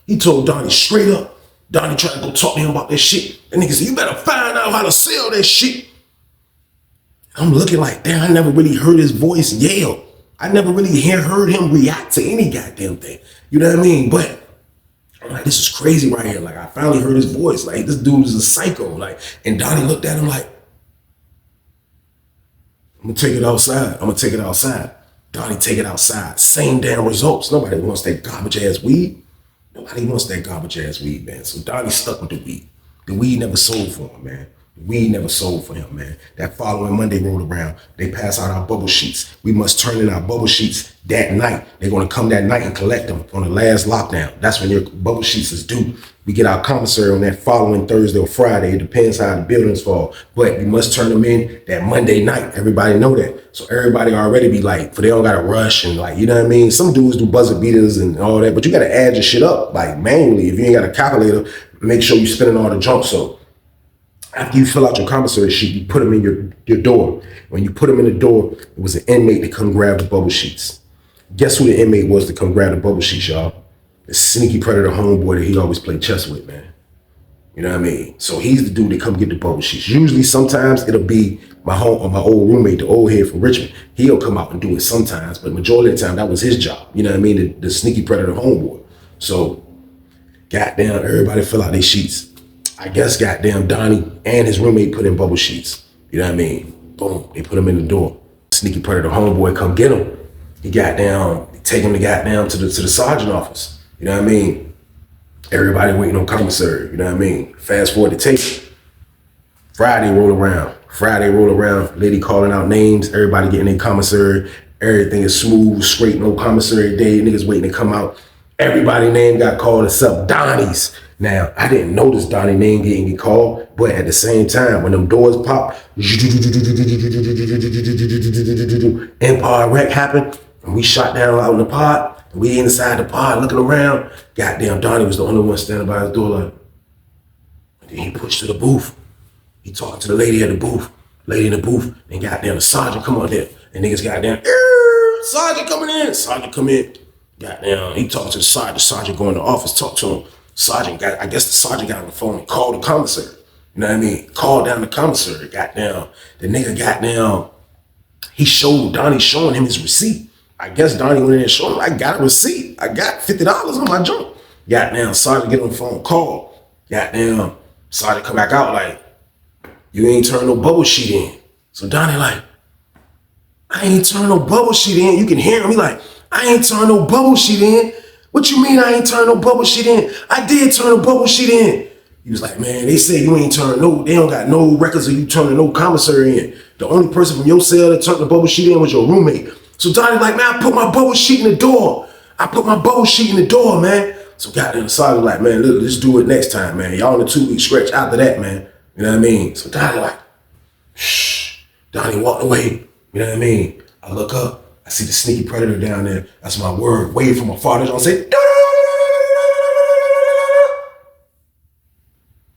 He told Donnie straight up. Donnie tried to go talk to him about that shit. And nigga said, you better find out how to sell that shit. I'm looking like, damn, I never really heard his voice yell. I never really heard him react to any goddamn thing. You know what I mean? But I'm like, this is crazy right here. Like, I finally heard his voice. Like, this dude is a psycho. Like, and Donnie looked at him like, I'm gonna take it outside. I'm gonna take it outside. Donnie take it outside. Same damn results. Nobody wants that garbage ass weed. Nobody wants that garbage ass weed, man. So Donnie stuck with the weed. The weed never sold for him, man. The weed never sold for him, man. That following Monday rolled around. They pass out our bubble sheets. We must turn in our bubble sheets that night. They're gonna come that night and collect them on the last lockdown. That's when your bubble sheets is due. We get our commissary on that following Thursday or Friday. It depends how the buildings fall. But we must turn them in that Monday night. Everybody know that. So everybody already be like, for they don't gotta rush and like, you know what I mean? Some dudes do buzzer beaters and all that, but you gotta add your shit up like manually. If you ain't got a calculator, make sure you're spending all the junk. So after you fill out your commissary sheet, you put them in your door. When you put them in the door, it was an inmate to come grab the bubble sheets. Guess who the inmate was to come grab the bubble sheets, y'all? The sneaky predator homeboy that he always played chess with, man. You know what I mean? So he's the dude that come get the bubble sheets. Usually, sometimes it'll be my old roommate, the old head from Richmond. He'll come out and do it sometimes, but majority of the time, that was his job. You know what I mean? The sneaky predator homeboy. So, goddamn, everybody fill out their sheets. I guess goddamn Donnie and his roommate put in bubble sheets. You know what I mean? Boom, they put him in the door. Sneaky predator homeboy come get him. He goddamn, take him to goddamn to the sergeant office. You know what I mean? Everybody waiting on commissary. You know what I mean? Fast forward to tape. Friday roll around. Lady calling out names. Everybody getting in commissary. Everything is smooth, straight, no commissary day. Niggas waiting to come out. Everybody's name got called except Donnie's. Now, I didn't notice Donnie's name getting called, but at the same time, when them doors pop, Empire wreck happened, and we shot down out in the pod, and we inside the pod looking around. Goddamn, Donnie was the only one standing by his door like, and then he pushed to the booth. He talking to the lady at the booth, and goddamn, the sergeant come on there, and niggas goddamn, sergeant coming in, sergeant come in. Goddamn, he talked to the sergeant go in the office, talk to him. I guess the sergeant got on the phone and called the commissary. You know what I mean? Called down the commissary, goddamn. The nigga goddamn, Donnie showing him his receipt. I guess Donnie went in and showed him, I got a receipt. I got $50 on my junk. Goddamn, sergeant get on the phone, call. Goddamn, sergeant come back out like, you ain't turn no bubble sheet in. So Donnie like, I ain't turn no bubble sheet in. You can hear him, he like, I ain't turn no bubble sheet in. What you mean I ain't turn no bubble sheet in? I did turn a bubble sheet in. He was like, man, they say you ain't turn they don't got no records of you turning no commissary in. The only person from your cell that turned the bubble sheet in was your roommate. So Donnie like, man, I put my bubble sheet in the door. Man. So goddamn, the sergeant like, man, look, let's do it next time, man. Y'all on a 2-week stretch after that, man. You know what I mean? So Donnie like, shh. Donnie walked away. You know what I mean? I look up. I see the sneaky predator down there. That's my word. Wave from afar. They're gonna say,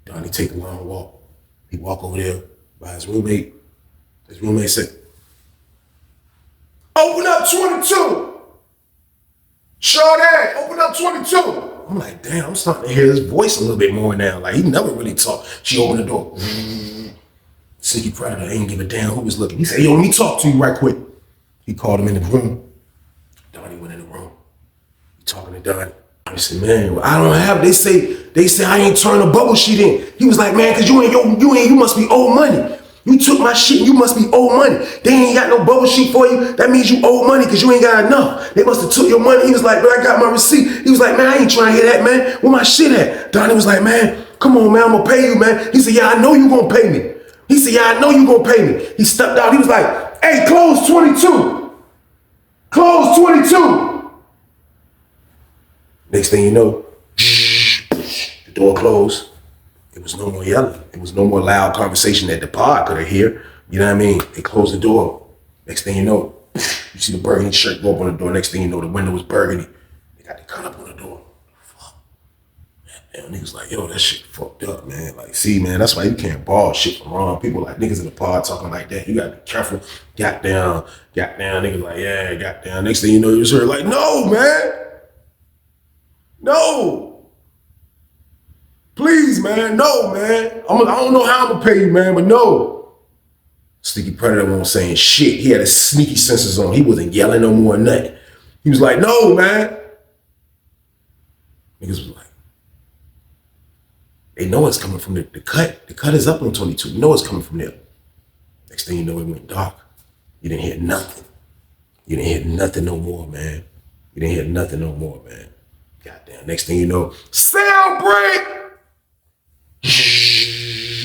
Donnie take a long walk. He walk over there by his roommate. His roommate said, open up 22. Sade, open up 22. I'm like, damn, I'm starting to hear his voice a little bit more now. Like, he never really talked. She opened the door. Sneaky predator ain't give a damn who was looking. He said, yo, let me talk to you right quick. He called him in the room. Donnie went in the room. He talking to Donnie. I said, man, I don't have, they say I ain't turned a bubble sheet in. He was like, man, cause you must be owed money. You took my shit and you must be owed money. They ain't got no bubble sheet for you. That means you owe money cause you ain't got enough. They must have took your money. He was like, but I got my receipt. He was like, man, I ain't trying to hear that, man. Where my shit at? Donnie was like, man, come on, man, I'm gonna pay you, man. He said, yeah, I know you gonna pay me. He stepped out. He was like, hey, close 22. Close 22. Next thing you know, the door closed. It was no more yelling. It was no more loud conversation that the pod could hear. You know what I mean? They closed the door. Next thing you know, you see the burgundy shirt go up on the door. Next thing you know, the window was burgundy. They got the cut up on the door. Fuck. And niggas like, yo, that shit fucked up, man. Like, see, man, that's why you can't ball shit from wrong. People like niggas in the pod talking like that. You gotta be careful. Goddamn. Niggas like, yeah, goddamn. Next thing you know, you just heard like, no, man. No. Please, man. No, man. I don't know how I'm gonna pay you, man, but no. Sneaky predator wasn't saying shit. He had his sneaky senses on. He wasn't yelling no more or nothing. He was like, no, man. Niggas was like, they know it's coming from the cut. The cut is up on 22. You know it's coming from there. Next thing you know, it went dark. You didn't hear nothing. You didn't hear nothing no more, man. Goddamn. Next thing you know, sound break.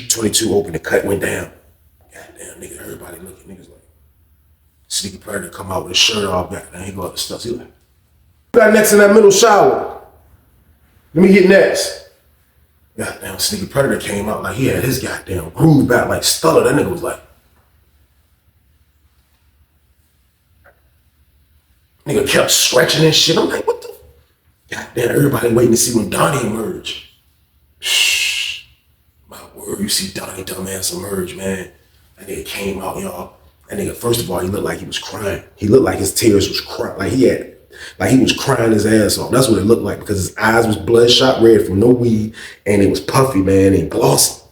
22 open, the cut went down. Goddamn, nigga, everybody looking. Niggas like, sneaky predator come out with his shirt off. Goddamn, he go out the stuff. He like, who got next in that middle shower? Let me get next. Goddamn, sneaky predator came out like he had his goddamn groove back like Stuller. That nigga was like, nigga kept stretching and shit. I'm like, what the? Goddamn, everybody waiting to see when Donnie emerged. Shh. My word, you see Donnie dumbass emerge, man. That nigga came out, y'all. That nigga, first of all, he looked like he was crying. He looked like his tears was crying. Like he was crying his ass off. That's what it looked like because his eyes was bloodshot red from no weed and it was puffy, man, and glossy.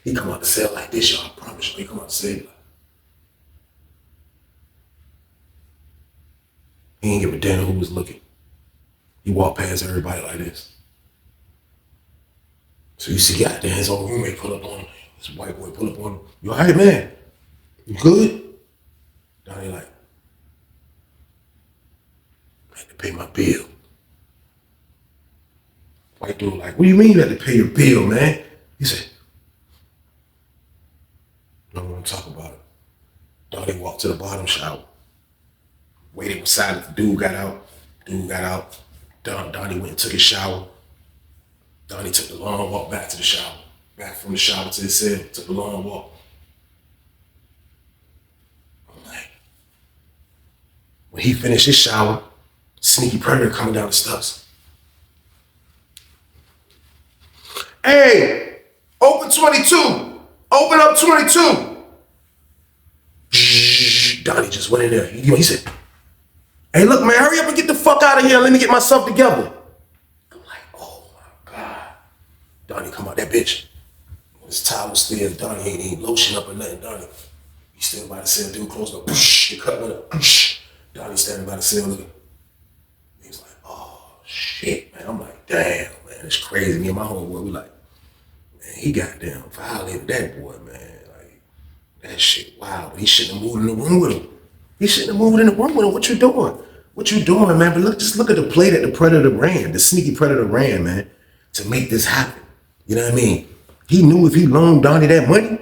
He come out the cell like this, y'all. I promise you. He come out the cell like, he ain't give a damn who was looking. He walked past everybody like this. So you see, goddamn, his old roommate pull up on him. This white boy pull up on him. You all right, man? You good? Donnie like, I had to pay my bill. White dude like, what do you mean you had to pay your bill, man? He said, no one talk about it. Donnie walked to the bottom shower. Waited beside it. The dude got out. Donnie went and took his shower. Donnie took the long walk back to the shower. Back from the shower to his cell. Took the long walk. I'm like, when he finished his shower, sneaky predator coming down the steps. Hey, open 22. Open up 22. Donnie just went in there. He said, hey, look, man, hurry up and get the fuck out of here. Let me get myself together. I'm like, oh my God. Donnie come out that bitch. His towel was still. Donnie ain't lotion up or nothing. Donnie, he still by the cell. Dude closed up. The cut went up. Donnie standing by the cell looking. He was like, oh shit, man. I'm like, damn, man, it's crazy. Me and my homeboy, we like, man, he goddamn violated that boy, man. Like, that shit, wow. But he shouldn't have moved in the room with him. He shouldn't have moved in the room with him. What you doing? What you doing, man? But look, just look at the play that the predator ran, the sneaky predator ran, man, to make this happen. You know what I mean? He knew if he loaned Donnie that money,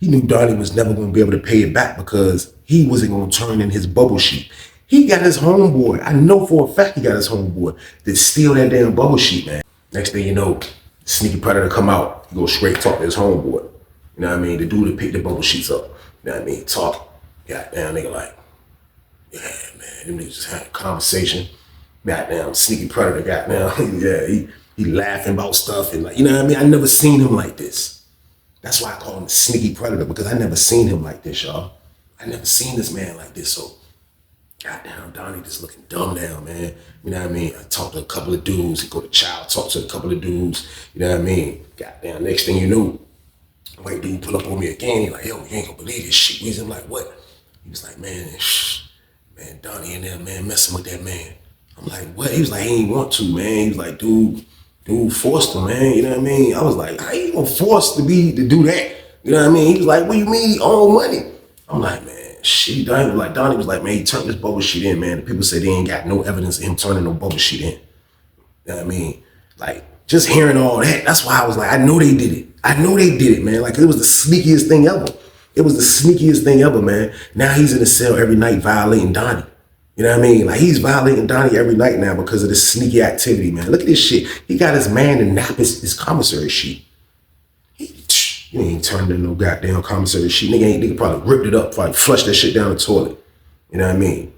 he knew Donnie was never going to be able to pay it back because he wasn't going to turn in his bubble sheet. He got his homeboy. I know for a fact he got his homeboy to steal that damn bubble sheet, man. Next thing you know, sneaky predator come out. He go straight talk to his homeboy. You know what I mean? The dude that picked the bubble sheets up. You know what I mean? Talk. Goddamn, nigga like, yeah, man, them niggas just had a conversation. Goddamn, sneaky predator, goddamn, yeah, he laughing about stuff and like, you know what I mean? I never seen him like this. That's why I call him the sneaky predator, because I never seen him like this, y'all. I never seen this man like this, so goddamn, Donnie just looking dumb down, man. You know what I mean? I talked to a couple of dudes. He go to child, talk to a couple of dudes. You know what I mean? Goddamn, next thing you know, white dude pull up on me again. He like, yo, you ain't gonna believe this shit. I'm like, what? He was like, man, Donnie in there, man, messing with that man. I'm like, what? He was like, he ain't want to, man. He was like, dude forced him, man. You know what I mean? I was like, how you gonna force to do that? You know what I mean? He was like, what do you mean he own money? I'm like, man, shit. Donnie was like, man, he turned this bubble sheet in, man. The people say they ain't got no evidence of him turning no bubble sheet in. You know what I mean? Like, just hearing all that, that's why I was like, I know they did it, man. Like, it was the sneakiest thing ever. It was the sneakiest thing ever, man. Now he's in the cell every night violating Donnie. You know what I mean? Like, he's violating Donnie every night now because of this sneaky activity, man. Look at this shit. He got his man to nap his commissary sheet. He ain't turned in no goddamn commissary sheet. Nigga probably ripped it up, probably flushed that shit down the toilet. You know what I mean?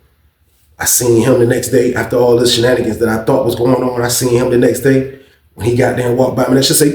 I seen him the next day after all this shenanigans that I thought was going on. I seen him the next day when he goddamn walked by me. That shit say,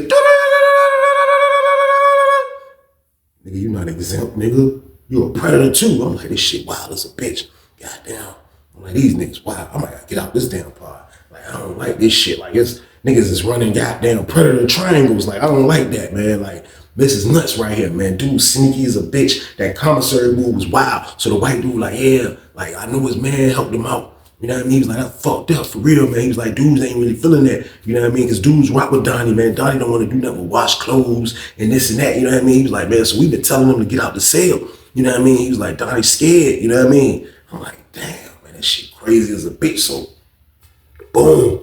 nigga, you not exempt, nigga. You a predator too. I'm like, this shit wild as a bitch. Goddamn. I'm like, these niggas wild. I'm like, get out this damn pod. Like, I don't like this shit. Like, it's niggas is running goddamn predator triangles. Like, I don't like that, man. Like, this is nuts right here, man. Dude sneaky as a bitch. That commissary move was wild. So the white dude like, yeah, like, I know his man helped him out. You know what I mean? He was like, I fucked up for real, man. He was like, dudes ain't really feeling that. You know what I mean? Because dudes rock with Donnie, man. Donnie don't want to do nothing but wash clothes and this and that. You know what I mean? He was like, man, so we been telling him to get out the cell. You know what I mean? He was like, Donnie's scared. You know what I mean? I'm like, damn, man, that shit crazy as a bitch. So, boom.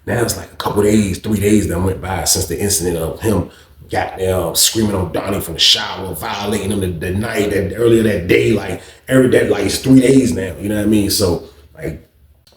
Now it's like a couple days, 3 days that went by since the incident of him goddamn screaming on Donnie from the shower, violating him the night that earlier that day, like every day, like it's 3 days now. You know what I mean? So like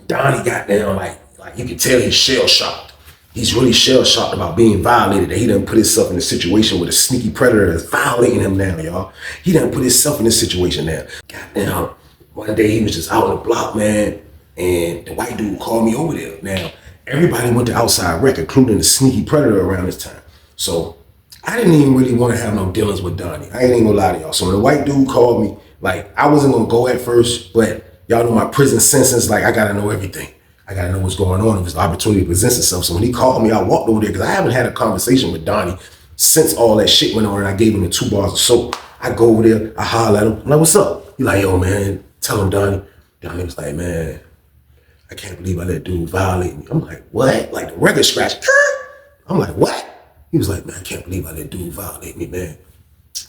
Donnie goddamn, like you can tell he's shell shocked. He's really shell shocked about being violated. That he done put himself in a situation with a sneaky predator that's violating him now, y'all. He done put himself in this situation now. Goddamn, one day he was just out on the block, man, and the white dude called me over there. Now everybody went to outside rec, including the sneaky predator around this time. So I didn't even really want to have no dealings with Donnie. I ain't even gonna lie to y'all. So when the white dude called me, like, I wasn't gonna go at first, but y'all know my prison sentence, like, I gotta know everything. I gotta know what's going on if this opportunity presents itself. So when he called me, I walked over there because I haven't had a conversation with Donnie since all that shit went on and I gave him the 2 bars of soap. I go over there, I holler at him. I'm like, what's up? He like, yo, man, tell him, Donnie. Donnie was like, man, I can't believe I let dude violate me. I'm like, what? Like the record scratch. I'm like, what? He was like, man, I can't believe I let dude violate me, man.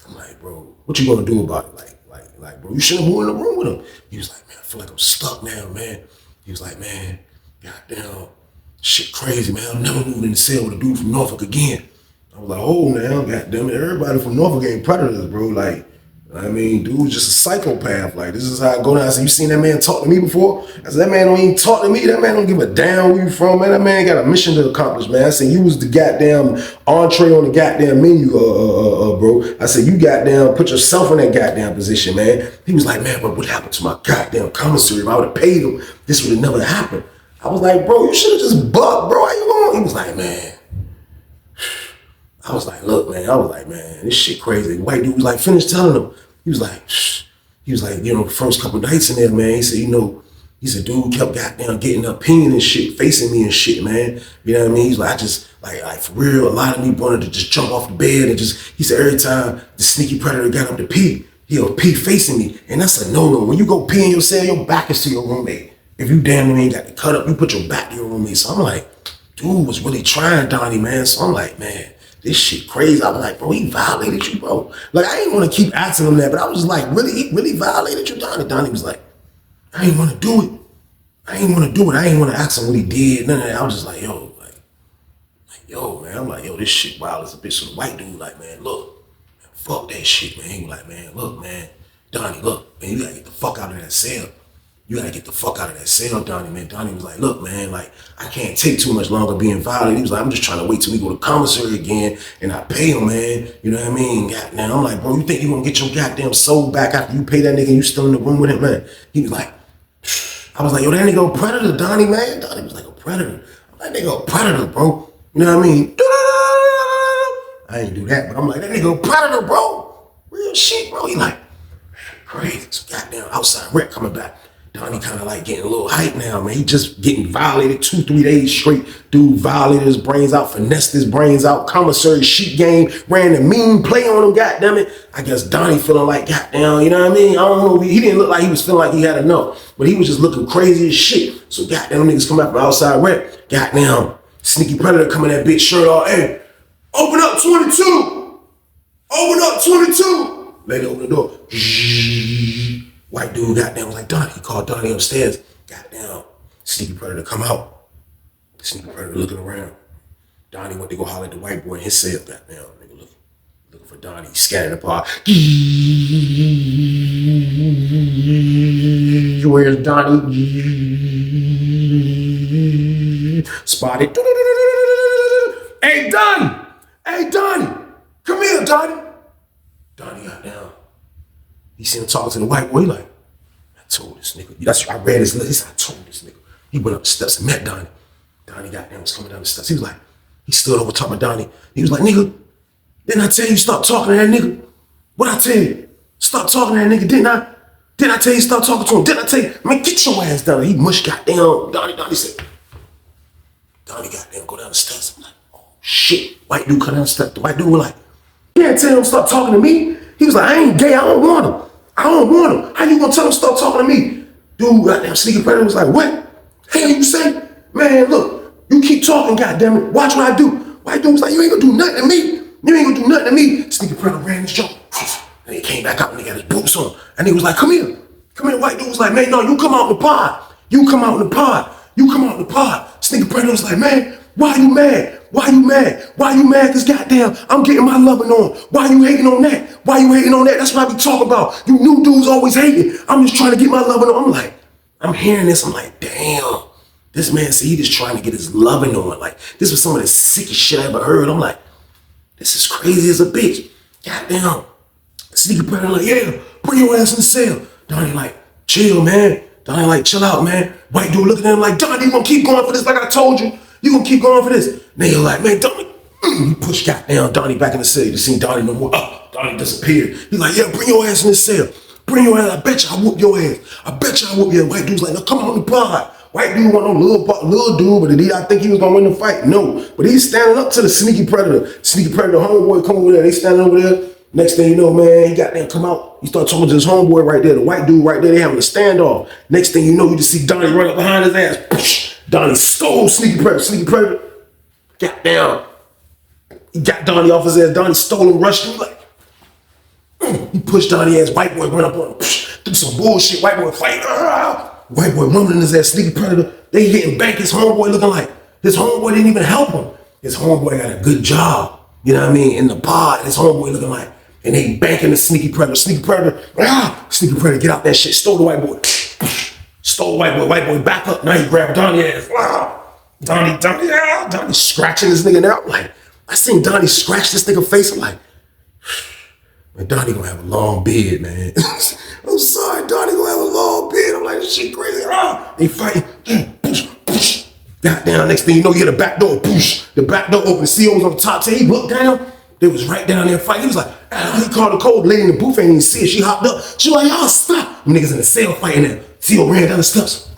I'm like, bro, what you gonna do about it? Like, bro, you shouldn't have moved in the room with him. He was like, man, I feel like I'm stuck now, man. He was like, man, goddamn, shit crazy, man. I'm never moving in the cell with a dude from Norfolk again. I was like, oh, now, goddamn it, everybody from Norfolk ain't predators, bro. Like, I mean, dude's just a psychopath. Like, this is how I go down. I said, you seen that man talk to me before? I said, that man don't even talk to me. That man don't give a damn where you from, man. That man got a mission to accomplish, man. I said, you was the goddamn entree on the goddamn menu, bro. I said, you goddamn put yourself in that goddamn position, man. He was like, man, but what happened to my goddamn commissary? If I would have paid him, this would have never happened. I was like, bro, you should have just bucked, bro. How you going? He was like, man. I was like, look, man. I was like, man, this shit crazy. The white dude was like, finish telling him. He was like, you know, the first couple nights in there, man. He said, you know, he said, dude kept goddamn getting up, peeing and shit, facing me and shit, man. You know what I mean? He's like, I just, like for real, a lot of me wanted to just jump off the bed and just, he said, every time the sneaky predator got up to pee, he'll pee facing me. And that's a no-no. When you go pee in your cell, your back is to your roommate. If you damn near ain't got to cut up, you put your back to your roommate. So I'm like, dude was really trying, Donnie, man. So I'm like, man, this shit crazy. I was like, bro, he violated you, bro. Like, I didn't want to keep asking him that, but I was just like, really? He really violated you, Donnie? Donnie was like, I didn't want to do it. I didn't want to do it. I didn't want to ask him what he did. None of that. I was just like, yo, man. I'm like, yo, this shit wild as a bitch. So the white dude like, man, look, man, fuck that shit, man. He was like, man, look, man, Donnie, look, man, you gotta get the fuck out of that cell. You gotta get the fuck out of that cell, Donnie, man. Donnie was like, look, man, like, I can't take too much longer being violated. He was like, I'm just trying to wait till we go to commissary again and I pay him, man. You know what I mean? Goddamn, I'm like, bro, you think you gonna get your goddamn soul back after you pay that nigga and you still in the room with him, man? He was like, I was like, yo, that nigga a predator, Donnie, man. Donnie was like, a predator. I'm like, nigga a predator, bro. You know what I mean? I ain't do that, but I'm like, that nigga a predator, bro. Real shit, bro. He like, crazy. So goddamn outside rep coming back. Donnie kind of like getting a little hype now, man. He just getting violated 2-3 days straight. Dude violated his brains out, finessed his brains out, commissary sheet game, ran a mean play on him, goddamn it. I guess Donnie feeling like, goddamn, you know what I mean? I don't know. He didn't look like he was feeling like he had enough, but he was just looking crazy as shit. So goddamn niggas come out from outside rep. Goddamn, sneaky predator coming that bitch shirt off. Hey, open up 22. Open up 22. Lady open the door. White dude, goddamn, was like, Donnie. He called Donnie upstairs. Goddamn, sneaky predator come out. Sneaky predator looking around. Donnie went to go holler at the white boy in his cell. Goddamn, nigga looking for Donnie. He scattered apart. Where's Donnie? Spotted. Hey, Donnie! Hey, Donnie! Come here, Donnie! Donnie got down. He seen him talking to the white boy. He like, I told this nigga. That's I read his list. He said, I told this nigga. He went up the steps and met Donnie. Donnie goddamn was coming down the steps. He was like, he stood over top of Donnie. He was like, nigga, didn't I tell you stop talking to that nigga? What I tell you? Stop talking to that nigga, didn't I? Didn't I tell you stop talking to him? Didn't I tell you? Man, get your ass down. He mushed goddamn Donnie said, Donnie goddamn go down the steps. I'm like, oh shit. White dude come down the steps. The white dude was like, you can't tell him stop talking to me. He was like, I ain't gay, I don't want him. I don't want him. How you gonna tell him stop talking to me? Dude, goddamn sneaky predator was like, what? Hell you say? Man, look, you keep talking, goddamn it. Watch what I do. White dude was like, you ain't gonna do nothing to me. You ain't gonna do nothing to me. Sneaky predator ran his jump. And he came back out and he got his boots on. And he was like, come here. Come here. White dude was like, man, no, you come out in the pod. You come out in the pod. You come out in the pod. Sneaky predator was like, man, why you mad? Why you mad? Why you mad? Cause goddamn, I'm getting my loving on. Why you hating on that? Why you hating on that? That's what I be talking about. You new dudes always hating. I'm just trying to get my loving on. I'm like, I'm hearing this. I'm like, damn. This man said he just trying to get his loving on. Like, this was some of the sickest shit I ever heard. I'm like, this is crazy as a bitch. Goddamn. Sneaky predator like, yeah, bring your ass in the cell. Donnie like, chill, man. Donnie like, chill out, man. White dude looking at him like, Donnie, you gonna keep going for this like I told you? You gonna keep going for this? Nigga like, man, Donnie. He pushed goddamn Donnie back in the cell. You seen Donnie no more. Oh, Donnie disappeared. He's like, yeah, bring your ass in the cell. Bring your ass. I bet you I whoop your ass. I bet you I whoop your ass. White dude's like, no, come on the pod. White dude wasn't no little dude, but did he, I think he was gonna win the fight? No. But he's standing up to the sneaky predator. Sneaky predator homeboy come over there. They standing over there. Next thing you know, man, he got there, come out. He started talking to his homeboy right there, the white dude right there. They having a standoff. Next thing you know, you just see Donnie run up behind his ass. Donnie stole Sneaky Predator. Got down. He got Donnie off his ass. Donnie stole him, rushed him like. He pushed Donnie ass. White boy run up on him. Do some bullshit. White boy fight. White boy rumbling his ass. Sneaky Predator. They hitting back. His homeboy looking like his homeboy didn't even help him. His homeboy got a good job. You know what I mean? In the pod, his homeboy looking like. And they banking the Sneaky Predator. Sneaky Predator. Sneaky Predator, get out that shit. Stole the white boy. Stole the white boy. White boy back up. Now he grabbed Donnie ass. Donnie scratching this nigga now. Like, I seen Donnie scratch this nigga face. I'm like, man, Donnie gonna have a long beard, man. I'm sorry, Donnie gonna have a long beard. I'm like, this shit crazy. They fighting. Got down. Next thing you know, you hear the back door. The back door open. CO's on the top. He looked down. They was right down there fighting. He was like, he called the cold lady in the booth. Ain't even see it. She hopped up. She was like, y'all stop. Them niggas in the cell fighting there. CO ran down the steps.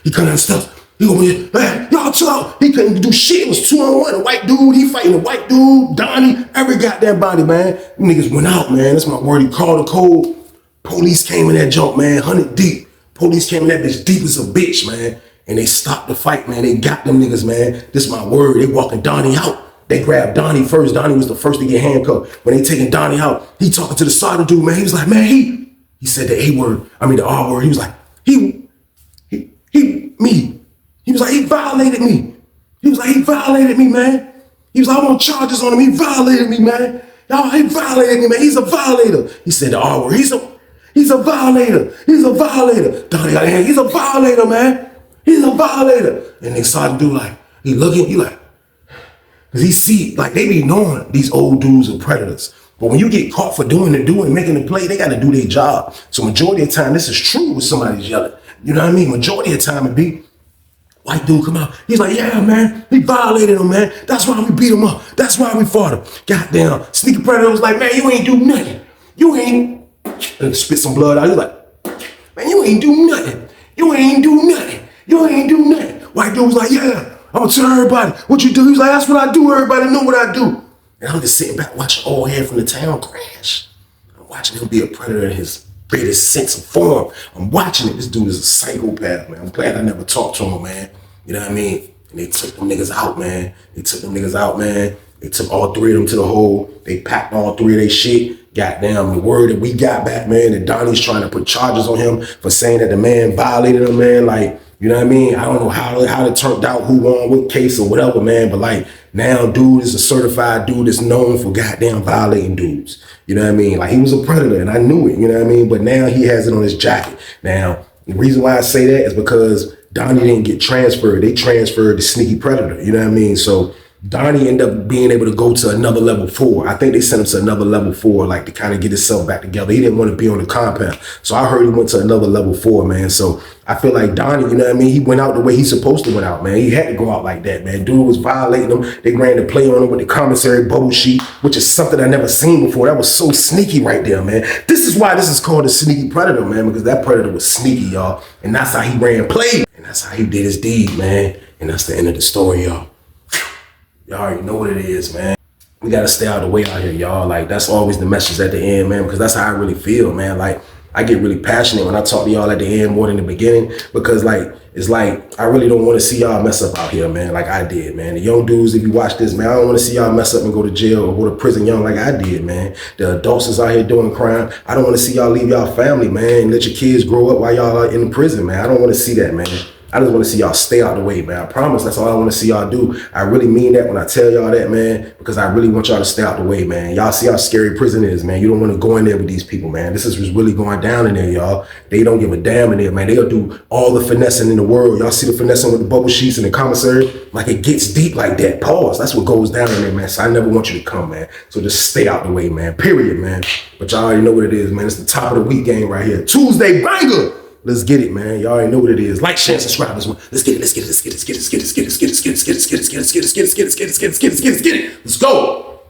He come down the steps. He over here, man, y'all chill out. He couldn't do shit. It was 2-on-1. The white dude, he fighting the white dude, Donnie, every goddamn body, man. Them niggas went out, man. That's my word. He called the code. Police came in that jump, man, 100 deep. Police came in that bitch deep as a bitch, man. And they stopped the fight, man. They got them niggas, man. This is my word. They walking Donnie out. They grabbed Donnie first. Donnie was the first to get handcuffed. When they taking Donnie out, he talking to the side dude, man. He was like, man, he said the A word. I mean the R word. He was like, me. He was like, he violated me. He was like, he violated me, man. He was like, I want charges on him. He violated me, man. Y'all, he violated me, man. He's a violator. He said the R word. He's a violator. He's a violator. Donnie got a hand. He's a violator, man. He's a violator. And they started to do like, he looking, he like, cause he see, like they be knowing these old dudes are predators. But when you get caught for doing, making the play, they gotta do their job. So majority of the time, this is true when somebody's yelling. You know what I mean? Majority of the time it be, white dude come out. He's like, yeah, man, he violated him, man. That's why we beat him up. That's why we fought him. Goddamn. Sneaky Predator was like, man, you ain't do nothing. You ain't, and spit some blood out. He's like, man, you ain't do nothing. You ain't do nothing. You ain't do nothing. White dude was like, yeah, I'm gonna tell everybody what you do. He was like, that's what I do. Everybody know what I do. And I'm just sitting back watching old head from the town crash. I'm watching him be a predator in his greatest sense of form. I'm watching it. This dude is a psychopath, man. I'm glad I never talked to him, man. You know what I mean? And they took them niggas out, man. They took all three of them to the hole. They packed all three of their shit. Goddamn, the word that we got back, man, that Donnie's trying to put charges on him for saying that the man violated him, man. Like, you know what I mean? I don't know how it turned out, who won what case or whatever, man. But like, now dude is a certified dude that's known for goddamn violating dudes. You know what I mean? Like, he was a predator and I knew it, you know what I mean? But now he has it on his jacket. Now, the reason why I say that is because Donnie didn't get transferred. They transferred the Sneaky Predator, you know what I mean? So Donnie ended up being able to go to another level 4. I think they sent him to another level 4, like to kind of get himself back together. He didn't want to be on the compound. So I heard he went to another level 4, man. So I feel like Donnie, you know what I mean? He went out the way he's supposed to went out, man. He had to go out like that, man. Dude was violating him. They ran the play on him with the commissary bubble sheet, which is something I never seen before. That was so sneaky right there, man. This is why this is called the Sneaky Predator, man, because that predator was sneaky, y'all. And that's how he ran play. And that's how he did his deed, man. And that's the end of the story, y'all. Y'all already know what it is, man. We gotta stay out of the way out here, y'all. Like, that's always the message at the end, man, because that's how I really feel, man. Like, I get really passionate when I talk to y'all at the end more than the beginning, because like, it's like, I really don't want to see y'all mess up out here, man, like I did, man. The young dudes, if you watch this, man, I don't want to see y'all mess up and go to jail or go to prison young like I did, man. The adults is out here doing crime. I don't want to see y'all leave y'all family, man, and let your kids grow up while y'all are in the prison, man. I don't want to see that, man. I just want to see y'all stay out the way, man. I promise that's all I want to see y'all do. I really mean that when I tell y'all that, man, because I really want y'all to stay out the way, man. Y'all see how scary prison is, man. You don't want to go in there with these people, man. This is what's really going down in there, y'all. They don't give a damn in there, man. They'll do all the finessing in the world. Y'all see the finessing with the bubble sheets and the commissary? Like, it gets deep like that. Pause. That's what goes down in there, man. So I never want you to come, man. So just stay out the way, man. Period, man. But y'all already know what it is, man. It's the top of the week game right here. Tuesday banger. Let's get it, man. Y'all already know what it is. Like, share, subscribe. Let's get it. Let's go.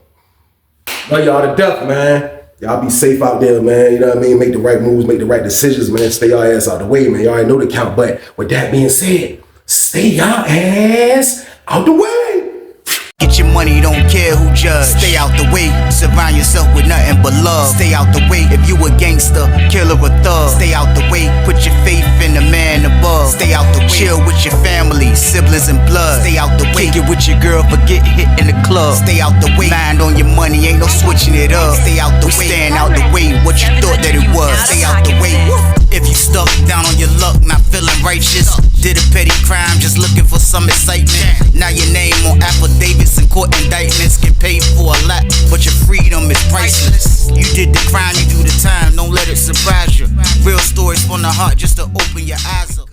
Love y'all to death, man. Y'all be safe out there, man. You know what I mean? Make the right moves, make the right decisions, man. Stay y'all ass out the way, man. Y'all already know the count. But with that being said, stay y'all ass out the way. Get Get your money, don't care who judge. Stay out the way, surround yourself with nothing but love. Stay out the way if you a gangster, killer or thug. Stay out the way, put your faith in the man above. Stay out the way, chill with your family, siblings and blood. Stay out the way, kick it with your girl, forget hit in the club. Stay out the way, mind on your money, ain't no switching it up. Stay out the way, stand out the way, what you thought that it was. Stay out the way. If you stuck down on your luck, not feeling righteous, did a petty crime, just looking for some excitement. Now your name on affidavits and court indictments, get paid for a lot, but your freedom is priceless. You did the crime, you do the time, don't let it surprise you. Real stories from the heart, just to open your eyes up.